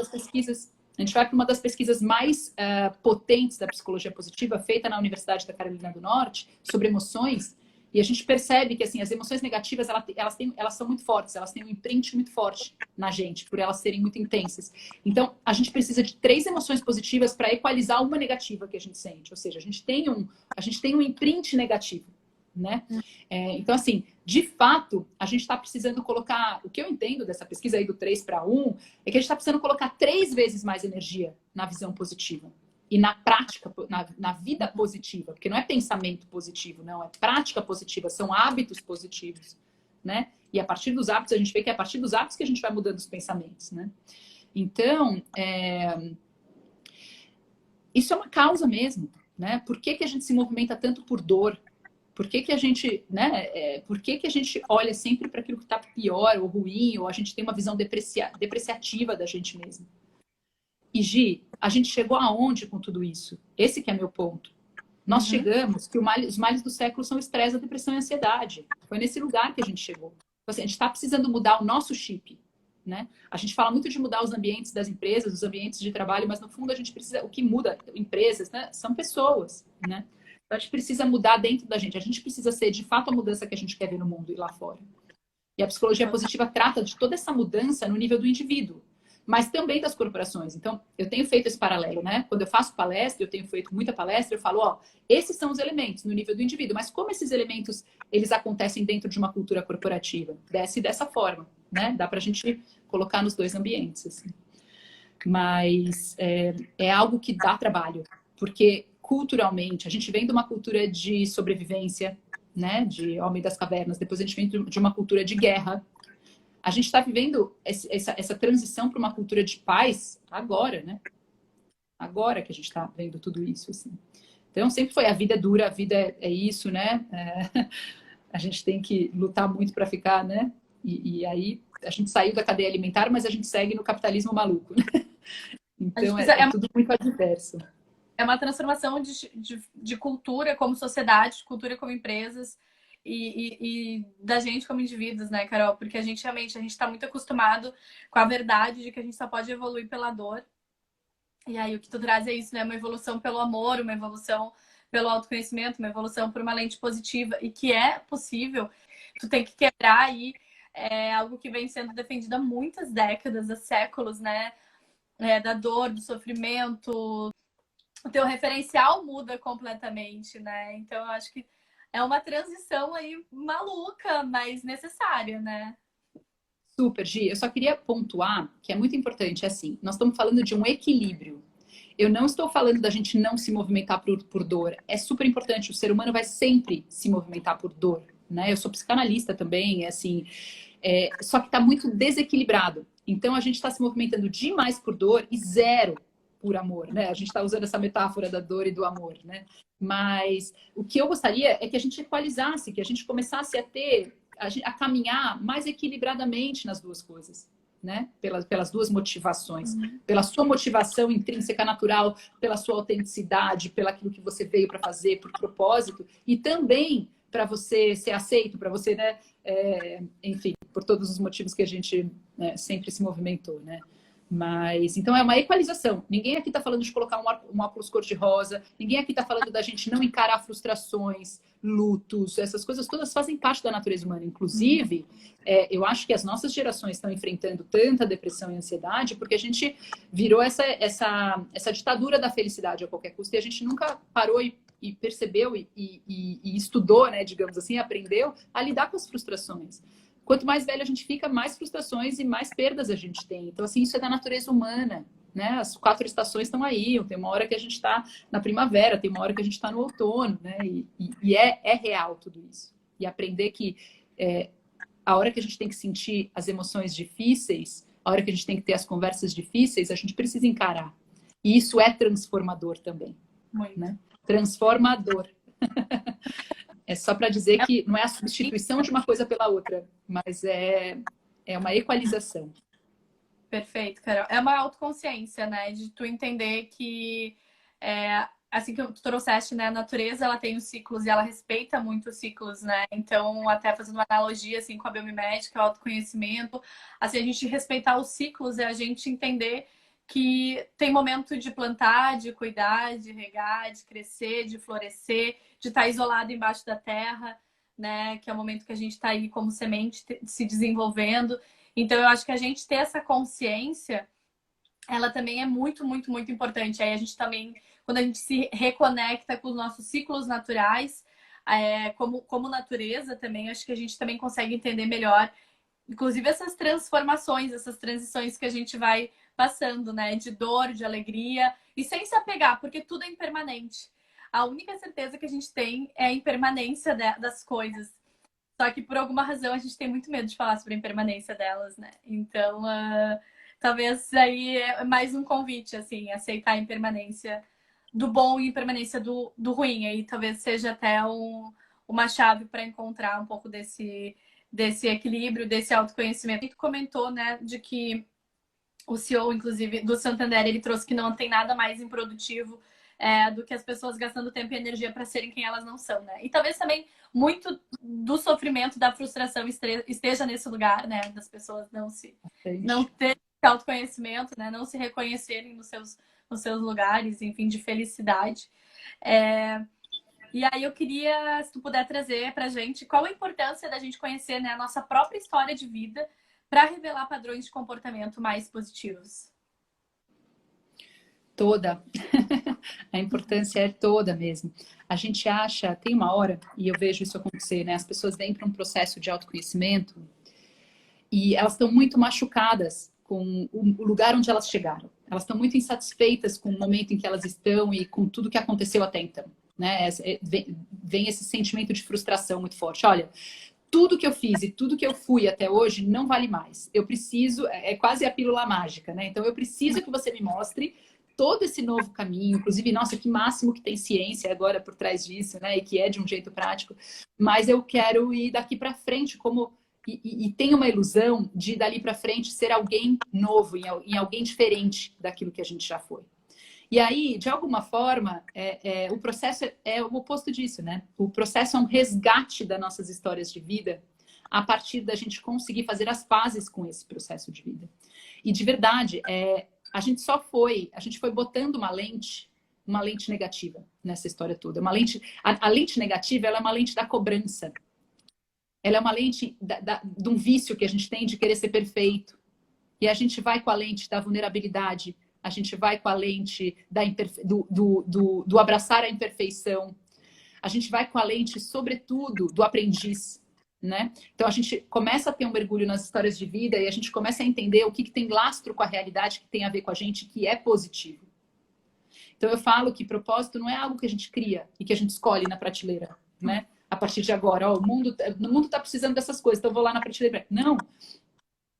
S2: das pesquisas mais potentes da psicologia positiva, feita na Universidade da Carolina do Norte, sobre emoções. E a gente percebe que assim, as emoções negativas elas são muito fortes, elas têm um imprint muito forte na gente, por elas serem muito intensas. Então, a gente precisa de 3 emoções positivas para equalizar uma negativa que a gente sente. Ou seja, a gente tem um imprint negativo, né? Então, assim, de fato, a gente está precisando colocar... O que eu entendo dessa pesquisa aí do 3-1 é que a gente está precisando colocar 3 vezes mais energia na visão positiva. E na prática, na vida positiva, porque não é pensamento positivo, não, é prática positiva, são hábitos positivos, né? E a partir dos hábitos, a gente vê que é a partir dos hábitos que a gente vai mudando os pensamentos, né? Então, isso é uma causa mesmo, né? Por que a gente se movimenta tanto por dor? Por que a gente, né? Por que a gente olha sempre para aquilo que está pior ou ruim, ou a gente tem uma visão depreciativa da gente mesmo? E, Gi, a gente chegou aonde com tudo isso? Esse que é meu ponto. Nós chegamos que os males do século são o estresse, a depressão e a ansiedade. Foi nesse lugar que a gente chegou. Assim, a gente está precisando mudar o nosso chip, né? A gente fala muito de mudar os ambientes das empresas, os ambientes de trabalho, mas no fundo a gente precisa... O que muda empresas, né? São pessoas, né? Então a gente precisa mudar dentro da gente. A gente precisa ser, de fato, a mudança que a gente quer ver no mundo e lá fora. E a psicologia positiva trata de toda essa mudança no nível do indivíduo. mas também das corporações. Então, eu tenho feito esse paralelo, né? Quando eu faço palestra, eu tenho feito muita palestra, eu falo, ó, esses são os elementos no nível do indivíduo, mas como esses elementos, eles acontecem dentro de uma cultura corporativa? Desce dessa forma, né? Dá pra gente colocar nos dois ambientes, assim. Mas é algo que dá trabalho, porque culturalmente, a gente vem de uma cultura de sobrevivência, né? De homem das cavernas, depois a gente vem de uma cultura de guerra. A gente está vivendo essa transição para uma cultura de paz agora, né? Agora que a gente está vendo tudo isso, assim. Então, sempre foi a vida é dura, a vida é isso, né? A gente tem que lutar muito para ficar, né? E aí a gente saiu da cadeia alimentar, mas a gente segue no capitalismo maluco, né? Então, é tudo muito adverso.
S1: É uma transformação de cultura como sociedade, de cultura como empresas e da gente como indivíduos, né, Carol? Porque a gente realmente, a gente está muito acostumado com a verdade de que a gente só pode evoluir pela dor. E aí o que tu traz é isso, né? Uma evolução pelo amor, uma evolução pelo autoconhecimento, uma evolução por uma lente positiva e que é possível. Tu tem que quebrar aí algo que vem sendo defendido há muitas décadas, há séculos, né? Da dor, do sofrimento, o teu referencial muda completamente, né? Então, eu acho que é uma transição aí maluca, mas necessária, né?
S2: Super, Gi. Eu só queria pontuar que é muito importante, assim, nós estamos falando de um equilíbrio. Eu não estou falando da gente não se movimentar por dor. É super importante, o ser humano vai sempre se movimentar por dor, né? Eu sou psicanalista também, assim, só que está muito desequilibrado. Então, a gente está se movimentando demais por dor e zero por amor, né? A gente está usando essa metáfora da dor e do amor, né? Mas o que eu gostaria é que a gente equalizasse, que a gente começasse a caminhar mais equilibradamente nas duas coisas, né? Pelas duas motivações. Pela sua motivação intrínseca natural, pela sua autenticidade, pelo aquilo que você veio para fazer, por propósito, e também para você ser aceito, para você, né? Enfim, por todos os motivos que a gente, né, sempre se movimentou, né? Mas, então é uma equalização. Ninguém aqui está falando de colocar um óculos cor-de-rosa, ninguém aqui está falando da gente não encarar frustrações, lutos, essas coisas todas fazem parte da natureza humana. Inclusive, eu acho que as nossas gerações estão enfrentando tanta depressão e ansiedade porque a gente virou essa ditadura da felicidade a qualquer custo e a gente nunca parou e percebeu e estudou, né, digamos assim, aprendeu a lidar com as frustrações. Quanto mais velho a gente fica, mais frustrações e mais perdas a gente tem. Então, assim, isso é da natureza humana, né? As 4 estações estão aí. Tem uma hora que a gente está na primavera, tem uma hora que a gente está no outono, né? E é real tudo isso. E aprender que a hora que a gente tem que sentir as emoções difíceis, a hora que a gente tem que ter as conversas difíceis, a gente precisa encarar. E isso é transformador também.
S1: Muito.
S2: Né? Transformador. É só para dizer que não é a substituição de uma coisa pela outra, mas é uma equalização.
S1: Perfeito, Carol. É uma autoconsciência, né? De tu entender que, assim que tu trouxeste, né? A natureza, ela tem os ciclos e ela respeita muito os ciclos, né? Então, até fazendo uma analogia, assim, com a biomimética, o autoconhecimento, assim, a gente respeitar os ciclos é a gente entender que tem momento de plantar, de cuidar, de regar, de crescer, de florescer, de estar isolado embaixo da terra, né? Que é o momento que a gente está aí como semente se desenvolvendo. Então, eu acho que a gente ter essa consciência, ela também é muito, muito, muito importante. Aí a gente também, quando a gente se reconecta com os nossos ciclos naturais, como natureza também, acho que a gente também consegue entender melhor, inclusive essas transformações, essas transições que a gente vai passando, né? De dor, de alegria, e sem se apegar, porque tudo é impermanente. A única certeza que a gente tem é a impermanência das coisas. Só que por alguma razão a gente tem muito medo de falar sobre a impermanência delas, né? Então, talvez aí é mais um convite, assim, aceitar a impermanência do bom e a impermanência do ruim. Aí talvez seja até uma chave para encontrar um pouco desse equilíbrio, desse autoconhecimento. E tu comentou, né, de que o CEO, inclusive, do Santander, ele trouxe que não tem nada mais improdutivo do que as pessoas gastando tempo e energia para serem quem elas não são, né? E talvez também muito do sofrimento, da frustração esteja nesse lugar, né? Das pessoas não terem autoconhecimento, né? Não se reconhecerem nos seus lugares, enfim, de felicidade. E aí eu queria, se tu puder trazer pra gente, qual a importância da gente conhecer, né, a nossa própria história de vida para revelar padrões de comportamento mais positivos?
S2: Toda. A importância é toda mesmo. A gente acha, tem uma hora, e eu vejo isso acontecer, né? As pessoas vêm para um processo de autoconhecimento e elas estão muito machucadas com o lugar onde elas chegaram. Elas estão muito insatisfeitas com o momento em que elas estão e com tudo que aconteceu até então, né? Vem esse sentimento de frustração muito forte. Olha, tudo que eu fiz e tudo que eu fui até hoje não vale mais. Eu preciso, é quase a pílula mágica, né? Então eu preciso que você me mostre todo esse novo caminho, inclusive, nossa, que máximo que tem ciência agora por trás disso, né? E que é de um jeito prático, mas eu quero ir daqui para frente como e tem uma ilusão de dali para frente ser alguém novo, em alguém diferente daquilo que a gente já foi. E aí, de alguma forma, o processo é o oposto disso, né? O processo é um resgate das nossas histórias de vida a partir da gente conseguir fazer as pazes com esse processo de vida. E de verdade, a gente foi botando uma lente negativa nessa história toda. A lente negativa, ela é uma lente da cobrança. Ela é uma lente de um vício que a gente tem de querer ser perfeito. E a gente vai com a lente da vulnerabilidade, a gente vai com a lente do abraçar a imperfeição. A gente vai com a lente, sobretudo, do aprendiz. Né? Então a gente começa a ter um mergulho nas histórias de vida e a gente começa a entender o que tem lastro com a realidade, que tem a ver com a gente, que é positivo. Então eu falo que propósito não é algo que a gente cria e que a gente escolhe na prateleira, né? A partir de agora, ó, o mundo tá precisando dessas coisas, então eu vou lá na prateleira. Não,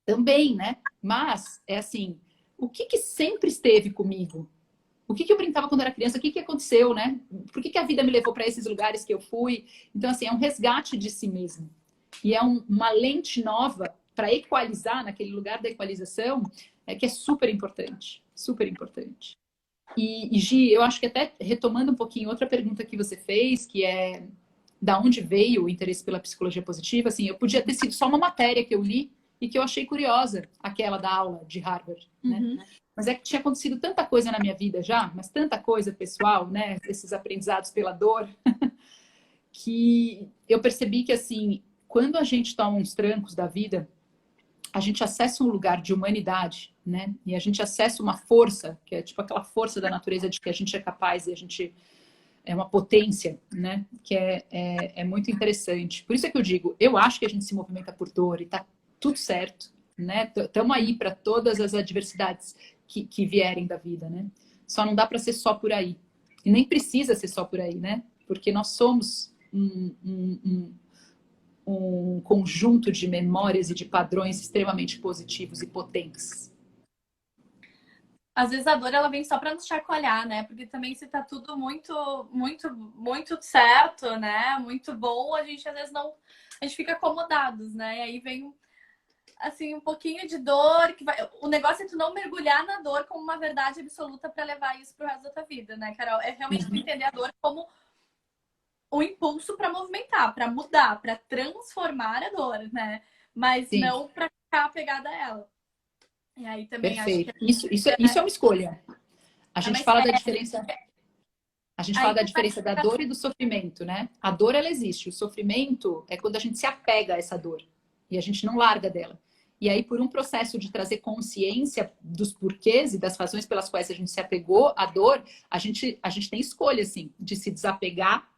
S2: também, né? Mas é assim, o que sempre esteve comigo? O que eu brincava quando era criança? O que aconteceu, né? Por que a vida me levou para esses lugares que eu fui? Então, assim, é um resgate de si mesmo. E é uma lente nova para equalizar naquele lugar da equalização, que é super importante. Super importante. E Gi, eu acho que até retomando um pouquinho outra pergunta que você fez, que é da onde veio o interesse pela psicologia positiva, assim, eu podia ter sido só uma matéria que eu li e que eu achei curiosa, aquela da aula de Harvard, né?
S1: Uhum.
S2: Mas é que tinha acontecido tanta coisa na minha vida já, mas tanta coisa pessoal, né? Esses aprendizados pela dor, que eu percebi que, assim, quando a gente toma uns trancos da vida, a gente acessa um lugar de humanidade, né? E a gente acessa uma força, que é tipo aquela força da natureza de que a gente é capaz e a gente é uma potência, né? Que é muito interessante. Por isso é que eu digo, eu acho que a gente se movimenta por dor e tá tudo certo, né? Estamos aí para todas as adversidades que vierem da vida, né? Só não dá para ser só por aí. E nem precisa ser só por aí, né? Porque nós somos um conjunto de memórias e de padrões extremamente positivos e potentes.
S1: Às vezes a dor ela vem só para nos chacoalhar, né? Porque também se tá tudo muito certo, né? Muito bom, a gente às vezes não, a gente fica acomodados, né? E aí vem assim um pouquinho de dor que vai, o negócio é tu não mergulhar na dor como uma verdade absoluta para levar isso pro resto da tua vida, né, Carol? É realmente tu entender a dor como um impulso para movimentar, para mudar, para transformar a dor, né? Mas
S2: Sim.
S1: não para ficar apegada a ela. E aí também
S2: Perfeito.
S1: acho que
S2: Isso é uma escolha. A gente fala da diferença. A gente fala da diferença da dor e do sofrimento, né? A dor, ela existe. O sofrimento é quando a gente se apega a essa dor e a gente não larga dela. E aí, por um processo de trazer consciência dos porquês e das razões pelas quais a gente se apegou à dor, a gente tem escolha, assim, de se desapegar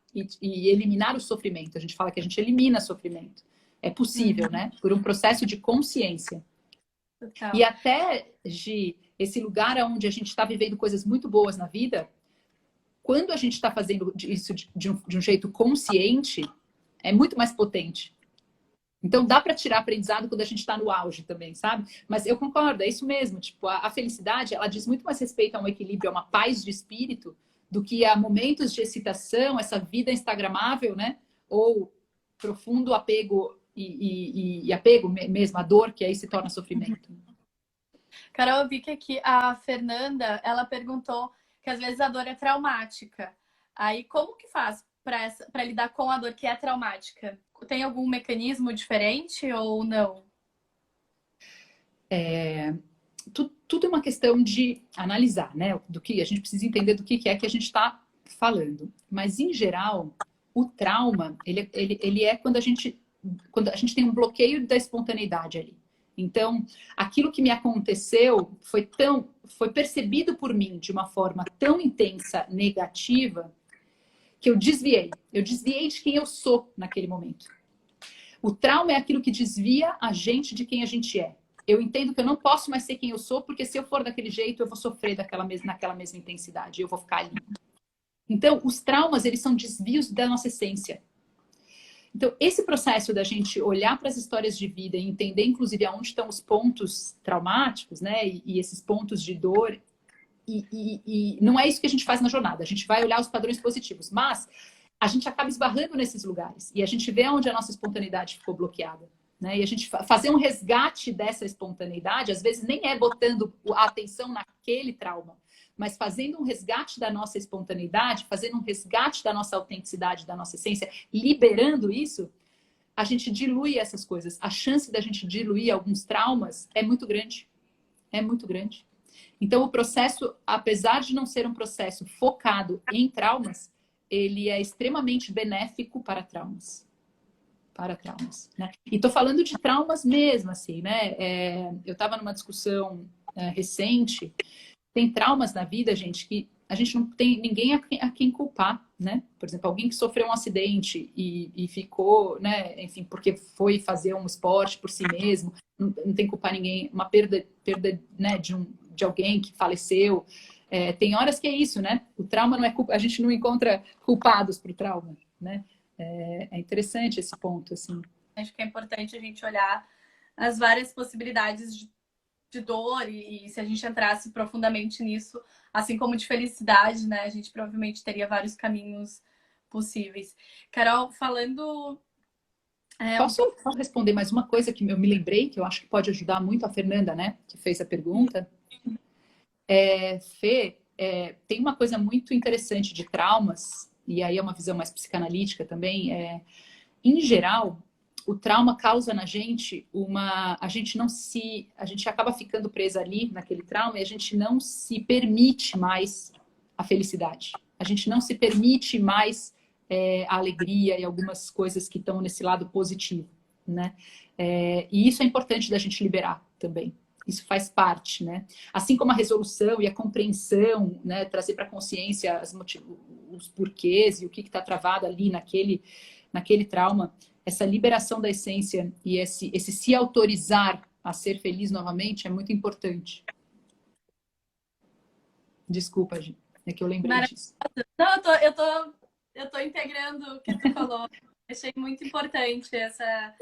S2: e eliminar o sofrimento. A gente fala que a gente elimina sofrimento. É possível, né? Por um processo de consciência.
S1: Total.
S2: E até, Gi, esse lugar onde a gente está vivendo coisas muito boas na vida, quando a gente está fazendo isso de um jeito consciente, é muito mais potente. Então dá para tirar aprendizado quando a gente está no auge também, sabe? Mas eu concordo, é isso mesmo. Tipo, a felicidade, ela diz muito mais respeito a um equilíbrio, a uma paz de espírito, do que a momentos de excitação, essa vida instagramável, né? Ou profundo apego e apego mesmo, a dor, que aí se torna sofrimento.
S1: Carol, eu vi que aqui a Fernanda, ela perguntou que às vezes a dor é traumática. Aí como que faz para lidar com a dor que é traumática? Tem algum mecanismo diferente ou não?
S2: Tudo é uma questão de analisar, né? Do que a gente precisa entender do que é que a gente está falando. Mas, em geral, o trauma, ele é quando a gente tem um bloqueio da espontaneidade ali. Então, aquilo que me aconteceu foi percebido por mim de uma forma tão intensa, negativa, que eu desviei. Eu desviei de quem eu sou naquele momento. O trauma é aquilo que desvia a gente de quem a gente é. Eu entendo que eu não posso mais ser quem eu sou, porque se eu for daquele jeito, eu vou sofrer naquela mesma intensidade, eu vou ficar ali. Então, os traumas, eles são desvios da nossa essência. Então, esse processo da gente olhar para as histórias de vida e entender, inclusive, aonde estão os pontos traumáticos, né? E esses pontos de dor. E não é isso que a gente faz na jornada. A gente vai olhar os padrões positivos. Mas a gente acaba esbarrando nesses lugares. E a gente vê onde a nossa espontaneidade ficou bloqueada. Né? E a gente fazer um resgate dessa espontaneidade, às vezes nem é botando a atenção naquele trauma, mas fazendo um resgate da nossa espontaneidade, fazendo um resgate da nossa autenticidade, da nossa essência, liberando isso, a gente dilui essas coisas. A chance da gente diluir alguns traumas é muito grande. É muito grande. Então, o processo, apesar de não ser um processo focado em traumas, ele é extremamente benéfico para traumas. Para traumas, né? E estou falando de traumas mesmo, assim, né? Eu estava numa discussão recente. Tem traumas na vida, gente, que a gente não tem ninguém a quem culpar, né? Por exemplo, alguém que sofreu um acidente e ficou, né? Enfim, porque foi fazer um esporte por si mesmo, não tem que culpar ninguém. Uma perda né? De alguém que faleceu. Tem horas que é isso, né? O trauma não é culpa, a gente não encontra culpados para o trauma, né? É interessante esse ponto, assim.
S1: Acho que é importante a gente olhar as várias possibilidades de dor e se a gente entrasse profundamente nisso, assim como de felicidade, né? A gente provavelmente teria vários caminhos possíveis. Carol, falando...
S2: Posso responder mais uma coisa que eu me lembrei, que eu acho que pode ajudar muito a Fernanda, né? Que fez a pergunta. Fê, tem uma coisa muito interessante de traumas, e aí é uma visão mais psicanalítica também. Em geral, o trauma causa na gente a gente acaba ficando presa ali naquele trauma e a gente não se permite mais a felicidade. A gente não se permite mais a alegria e algumas coisas que estão nesse lado positivo, né? E isso é importante da gente liberar também. Isso faz parte, né? Assim como a resolução e a compreensão, né? Trazer para a consciência os porquês e o que está travado ali naquele trauma. Essa liberação da essência e esse se autorizar a ser feliz novamente é muito importante. Desculpa, gente. É que eu lembrei disso.
S1: Não, eu tô integrando o que tu falou. Achei muito importante essa...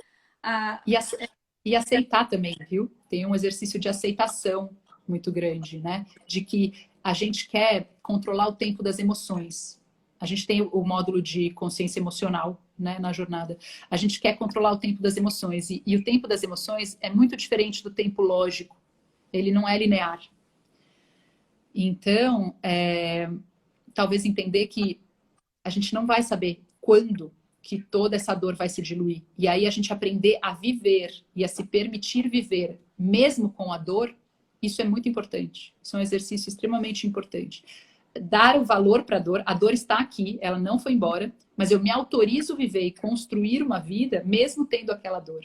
S2: E aceitar também, viu? Tem um exercício de aceitação muito grande, né? De que a gente quer controlar o tempo das emoções. A gente tem o módulo de consciência emocional, né, na jornada. A gente quer controlar o tempo das emoções. E o tempo das emoções é muito diferente do tempo lógico. Ele não é linear. Então, talvez entender que a gente não vai saber quando que toda essa dor vai se diluir. E aí a gente aprender a viver e a se permitir viver, mesmo com a dor, isso é muito importante. Isso é um exercício extremamente importante. Dar o valor para a dor está aqui, ela não foi embora, mas eu me autorizo viver e construir uma vida mesmo tendo aquela dor.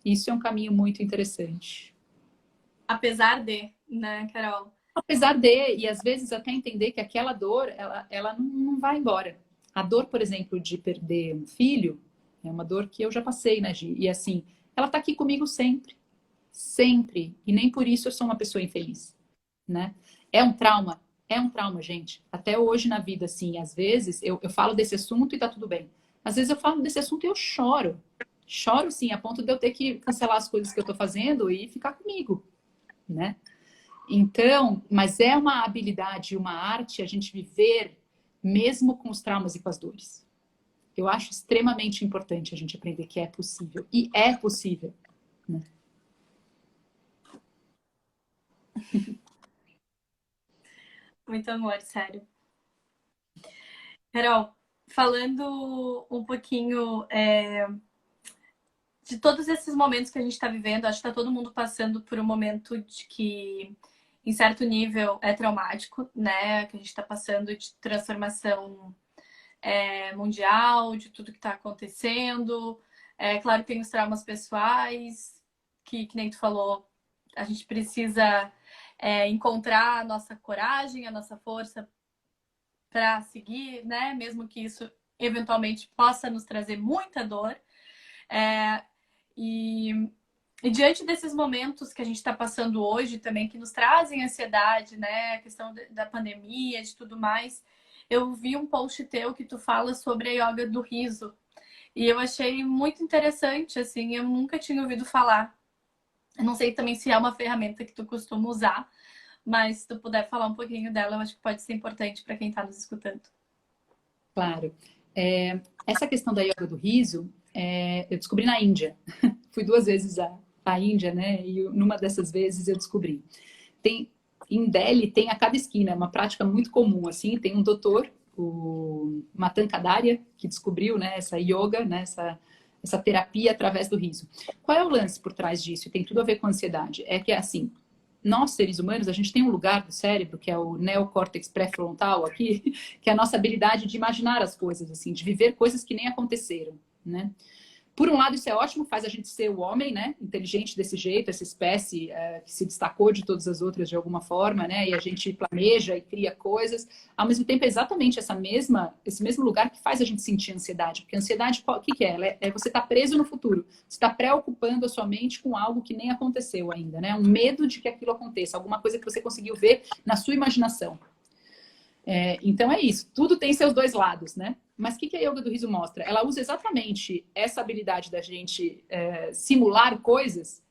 S2: Isso é um caminho muito interessante.
S1: Apesar de, né, Carol?
S2: Apesar de, e às vezes até entender que aquela dor, ela não vai embora. A dor, por exemplo, de perder um filho, é uma dor que eu já passei, né, Gi? E assim, ela tá aqui comigo sempre. Sempre. E nem por isso eu sou uma pessoa infeliz, né? É um trauma, gente. Até hoje na vida, assim, às vezes eu falo desse assunto e tá tudo bem. Às vezes eu falo desse assunto e eu choro. Choro, sim, a ponto de eu ter que cancelar as coisas que eu tô fazendo e ficar comigo, né? Então, mas é uma habilidade, uma arte a gente viver mesmo com os traumas e com as dores. Eu acho extremamente importante a gente aprender que é possível. E é possível, né?
S1: Muito amor, sério. Carol, falando um pouquinho de todos esses momentos que a gente está vivendo, acho que está todo mundo passando por um momento de que, em certo nível, é traumático, né? Que a gente está passando de transformação mundial, de tudo que está acontecendo. Claro que tem os traumas pessoais, que nem tu falou, a gente precisa encontrar a nossa coragem, a nossa força para seguir, né? Mesmo que isso eventualmente possa nos trazer muita dor. E diante desses momentos que a gente está passando hoje também, que nos trazem ansiedade, né? A questão da pandemia, de tudo mais, eu vi um post teu que tu fala sobre a yoga do riso. E eu achei muito interessante, assim, eu nunca tinha ouvido falar. Eu não sei também se é uma ferramenta que tu costuma usar, mas se tu puder falar um pouquinho dela, eu acho que pode ser importante para quem está nos escutando.
S2: Claro. Essa questão da yoga do riso, eu descobri na Índia. Fui 2 vezes à Índia, né? E numa dessas vezes eu descobri. Em Delhi tem a cada esquina, é uma prática muito comum, assim. Tem um doutor, o Matan Kadaria, que descobriu, né, essa yoga, né, essa terapia através do riso. Qual é o lance por trás disso? E tem tudo a ver com a ansiedade. É que, assim, nós, seres humanos, a gente tem um lugar do cérebro, que é o neocórtex pré-frontal aqui, que é a nossa habilidade de imaginar as coisas, assim, de viver coisas que nem aconteceram, né? Por um lado, isso é ótimo, faz a gente ser o homem, né? Inteligente desse jeito, essa espécie que se destacou de todas as outras de alguma forma, né? E a gente planeja e cria coisas. Ao mesmo tempo, é exatamente esse mesmo lugar que faz a gente sentir ansiedade. Porque a ansiedade, o que é? Ela é você estar preso no futuro. Você está preocupando a sua mente com algo que nem aconteceu ainda, né? Um medo de que aquilo aconteça, alguma coisa que você conseguiu ver na sua imaginação. Então é isso, tudo tem seus dois lados, né? Mas o que a yoga do riso mostra? Ela usa exatamente essa habilidade da gente simular coisas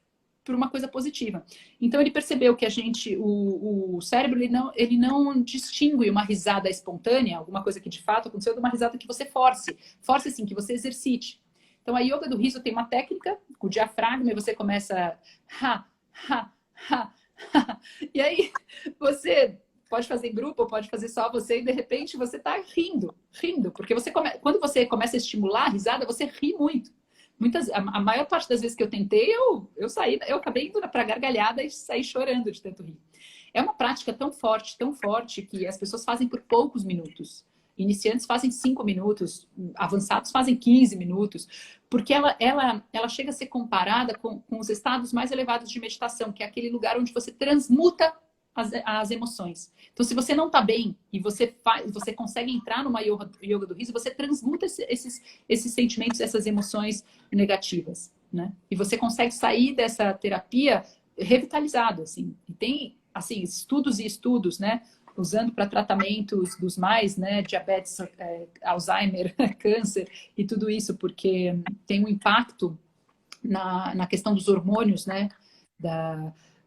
S2: por uma coisa positiva. Então ele percebeu que o cérebro, ele não distingue uma risada espontânea, alguma coisa que de fato aconteceu, de uma risada que você force. Force assim, que você exercite. Então a yoga do riso tem uma técnica com o diafragma e você começa ha, ha, ha, ha. E aí você pode fazer em grupo, pode fazer só você, e de repente você está rindo, porque quando você começa a estimular a risada, você ri muito. A maior parte das vezes que eu tentei, eu acabei indo para gargalhada e saí chorando de tanto rir. É uma prática tão forte, que as pessoas fazem por poucos minutos. Iniciantes fazem 5 minutos, avançados fazem 15 minutos, porque ela chega a ser comparada com os estados mais elevados de meditação, que é aquele lugar onde você transmuta as emoções. Então, se você não está bem e você consegue entrar numa yoga do riso, você transmuta esses sentimentos, essas emoções negativas, né? E você consegue sair dessa terapia revitalizado, assim. E tem, assim, estudos e estudos, né? Usando para tratamentos dos mais, né? Diabetes, Alzheimer, câncer e tudo isso, porque tem um impacto na questão dos hormônios, né?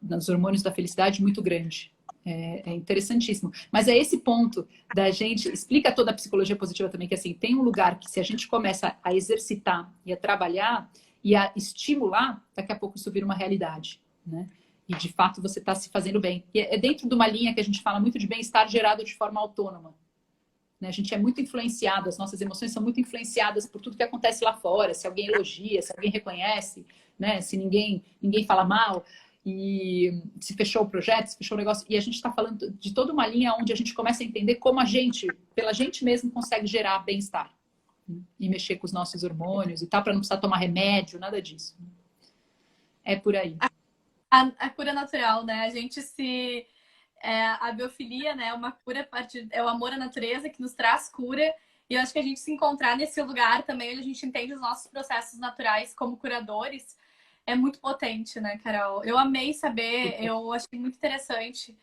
S2: Dos hormônios da felicidade muito grande. É interessantíssimo. Mas é esse ponto da gente... Explica toda a psicologia positiva também, que assim, tem um lugar que se a gente começa a exercitar e a trabalhar e a estimular, daqui a pouco isso vira uma realidade, né? E de fato você está se fazendo bem. E é dentro de uma linha que a gente fala muito de bem-estar gerado de forma autônoma. Né? A gente é muito influenciado, as nossas emoções são muito influenciadas por tudo que acontece lá fora, se alguém elogia, se alguém reconhece, né? Se ninguém fala mal. E se fechou o projeto, se fechou o negócio. E a gente está falando de toda uma linha onde a gente começa a entender como a gente, pela gente mesmo, consegue gerar bem-estar. E mexer com os nossos hormônios e tal, para não precisar tomar remédio, nada disso. É por aí.
S1: A cura natural, né? A gente se... a biofilia, né? É uma cura, é o amor à natureza que nos traz cura. E eu acho que a gente se encontrar nesse lugar também, onde a gente entende os nossos processos naturais como curadores, é muito potente, né, Carol? Eu amei saber, eu achei muito interessante.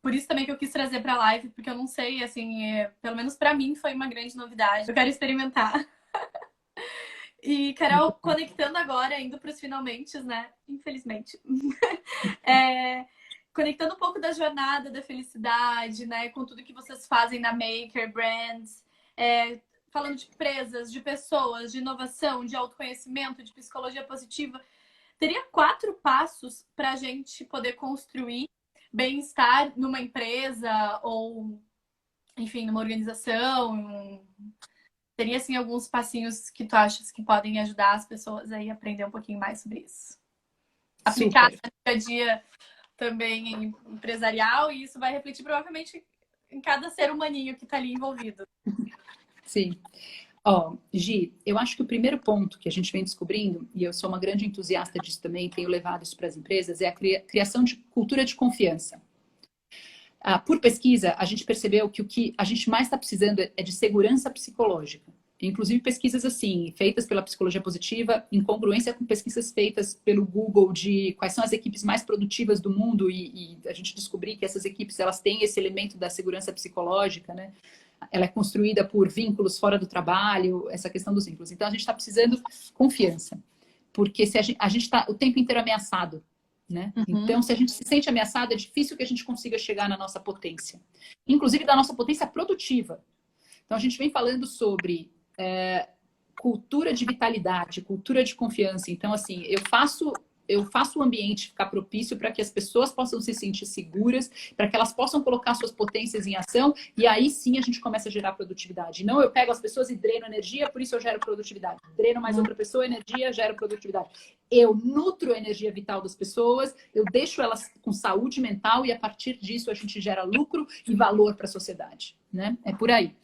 S1: Por isso também que eu quis trazer para a live, porque eu não sei, assim, pelo menos para mim foi uma grande novidade. Eu quero experimentar. E, Carol, conectando agora, indo para os finalmente, né? Infelizmente. Conectando um pouco da jornada da felicidade, né? Com tudo que vocês fazem na Maker Brands. Falando de empresas, de pessoas, de inovação, de autoconhecimento, de psicologia positiva. Teria 4 passos para a gente poder construir bem-estar numa empresa ou, enfim, numa organização? Teria, assim, alguns passinhos que tu achas que podem ajudar as pessoas aí a aprender um pouquinho mais sobre isso? Aplicar no dia a dia também empresarial, e isso vai refletir provavelmente em cada ser humaninho que está ali envolvido.
S2: Sim. Ó, Gi, eu acho que o primeiro ponto que a gente vem descobrindo, e eu sou uma grande entusiasta disso também, tenho levado isso para as empresas, é a criação de cultura de confiança. Por pesquisa, a gente percebeu que o que a gente mais está precisando é de segurança psicológica. Inclusive pesquisas assim, feitas pela psicologia positiva, em congruência com pesquisas feitas pelo Google de quais são as equipes mais produtivas do mundo e a gente descobrir que essas equipes elas têm esse elemento da segurança psicológica, né? Ela é construída por vínculos fora do trabalho, essa questão dos vínculos. Então a gente está precisando confiança, porque se a gente está o tempo inteiro ameaçado, né? Então, se a gente se sente ameaçado, é difícil que a gente consiga chegar na nossa potência, inclusive da nossa potência produtiva. Então, a gente vem falando sobre cultura de vitalidade, cultura de confiança. Então, assim, eu faço o ambiente ficar propício para que as pessoas possam se sentir seguras, para que elas possam colocar suas potências em ação, e aí sim a gente começa a gerar produtividade. Não eu pego as pessoas e dreno energia, por isso eu gero produtividade. Dreno mais outra pessoa, energia, gero produtividade. Eu nutro a energia vital das pessoas, eu deixo elas com saúde mental e a partir disso a gente gera lucro e valor para a sociedade, né? É por aí.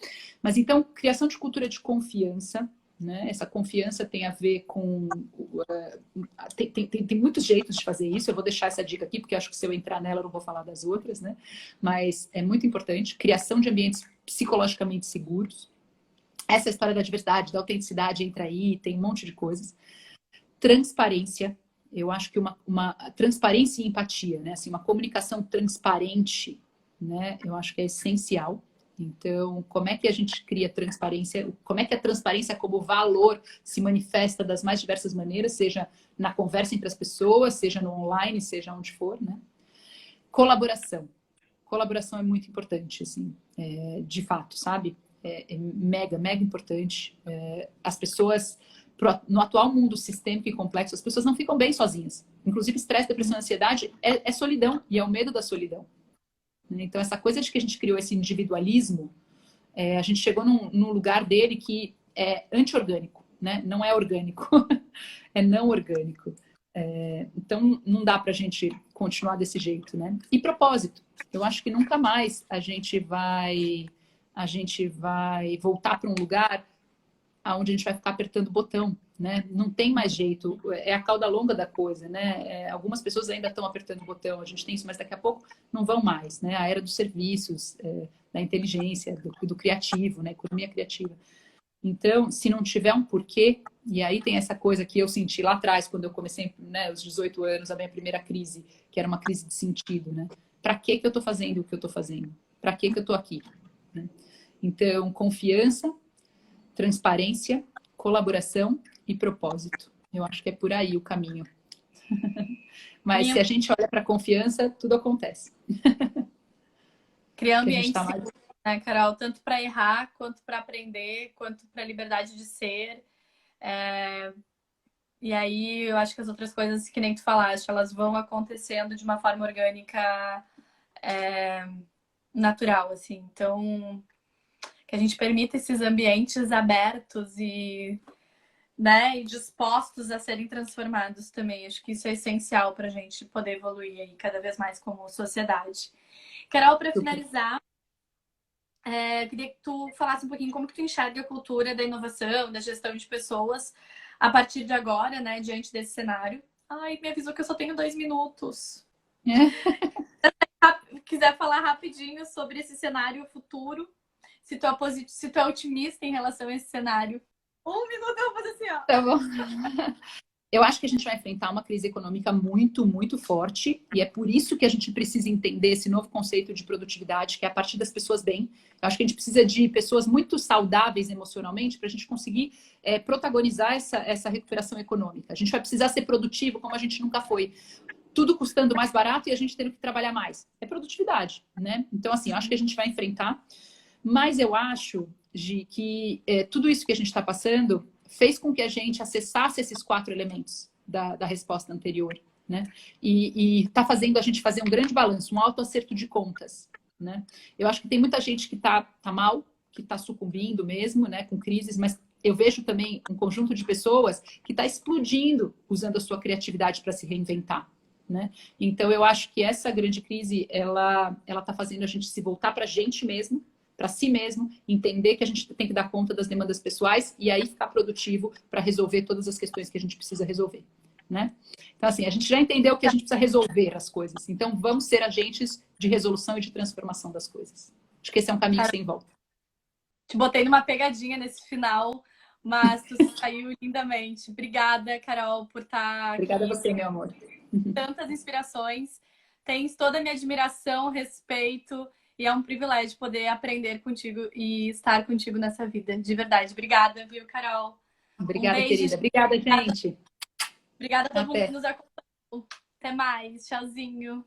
S2: Mas então, criação de cultura de confiança, né? Essa confiança tem a ver com... Tem muitos jeitos de fazer isso. Eu vou deixar essa dica aqui, porque acho que se eu entrar nela eu não vou falar das outras, né? Mas é muito importante. Criação de ambientes psicologicamente seguros. Essa história da diversidade, da autenticidade entra aí, tem um monte de coisas. Transparência. Eu acho que uma transparência e empatia, né? Assim, uma comunicação transparente, né? Eu acho que é essencial. Então, como é que a gente cria transparência? Como é que a transparência como valor se manifesta das mais diversas maneiras, seja na conversa entre as pessoas, seja no online, seja onde for, né? Colaboração. Colaboração é muito importante, assim, de fato, sabe? É mega, mega importante. As pessoas, no atual mundo sistêmico e complexo, as pessoas não ficam bem sozinhas. Inclusive, estresse, depressão e ansiedade é solidão, e é o medo da solidão. Então, essa coisa de que a gente criou esse individualismo, a gente chegou num lugar dele que é anti-orgânico, né? Não é orgânico, é não orgânico. Então, não dá pra gente continuar desse jeito, né? E propósito. Eu acho que nunca mais a gente vai voltar para um lugar onde a gente vai ficar apertando o botão, né? Não tem mais jeito, é a cauda longa da coisa, né? Algumas pessoas ainda estão apertando o botão, a gente tem isso, mas daqui a pouco não vão mais, né? A era dos serviços, da inteligência, do criativo, né? Economia criativa. Então, se não tiver um porquê, e aí tem essa coisa que eu senti lá atrás, quando eu comecei, né, aos 18 anos, a minha primeira crise, que era uma crise de sentido, né? Para que eu tô fazendo o que eu tô fazendo? Para que eu tô aqui? Né? Então, confiança, transparência, colaboração e propósito. Eu acho que é por aí o caminho. Mas se a gente olha para a confiança, tudo acontece.
S1: Criar ambiente, né, Carol? Tanto para errar, quanto para aprender, quanto para a liberdade de ser. E aí eu acho que as outras coisas, que nem tu falaste, elas vão acontecendo de uma forma orgânica, natural, assim. Então, que a gente permita esses ambientes abertos e, né, e dispostos a serem transformados também. Acho que isso é essencial para a gente poder evoluir aí cada vez mais como sociedade. Carol, para finalizar, queria que tu falasse um pouquinho como que tu enxerga a cultura da inovação, da gestão de pessoas a partir de agora, né, diante desse cenário. Ai, me avisou que eu só tenho 2 minutos. Quiser falar rapidinho sobre esse cenário futuro, se tu é otimista em relação a esse cenário. 1 minuto eu vou fazer assim, ó.
S2: Tá bom. Eu acho que a gente vai enfrentar uma crise econômica muito, muito forte, e é por isso que a gente precisa entender esse novo conceito de produtividade, que é a partir das pessoas bem. Eu acho que a gente precisa de pessoas muito saudáveis emocionalmente para a gente conseguir protagonizar essa recuperação econômica. A gente vai precisar ser produtivo como a gente nunca foi. Tudo custando mais barato e a gente tendo que trabalhar mais. É produtividade, né? Então, assim, eu acho que a gente vai enfrentar. Mas eu acho, Gi, que tudo isso que a gente está passando fez com que a gente acessasse esses 4 elementos da resposta anterior, né? E está fazendo a gente fazer um grande balanço, um autoacerto de contas, né? Eu acho que tem muita gente que tá mal, que está sucumbindo mesmo, né? Com crises, mas eu vejo também um conjunto de pessoas que está explodindo usando a sua criatividade para se reinventar, né? Então eu acho que essa grande crise ela está fazendo a gente se voltar para a gente mesmo, para si mesmo, entender que a gente tem que dar conta das demandas pessoais e aí ficar produtivo para resolver todas as questões que a gente precisa resolver, né? Então, assim, a gente já entendeu que a gente precisa resolver as coisas. Então, vamos ser agentes de resolução e de transformação das coisas. Acho que esse é um caminho sem volta.
S1: Te botei numa pegadinha nesse final, mas tu saiu lindamente. Obrigada, Carol, por estar aqui.
S2: Obrigada a você, meu amor.
S1: Tantas inspirações. Tens toda a minha admiração, respeito, e é um privilégio poder aprender contigo e estar contigo nessa vida. De verdade. Obrigada, viu, Carol?
S2: Obrigada,
S1: beijo,
S2: querida. Obrigada, gente.
S1: Obrigada a todo mundo
S2: Até.
S1: que nos acompanhou. Até mais. Tchauzinho.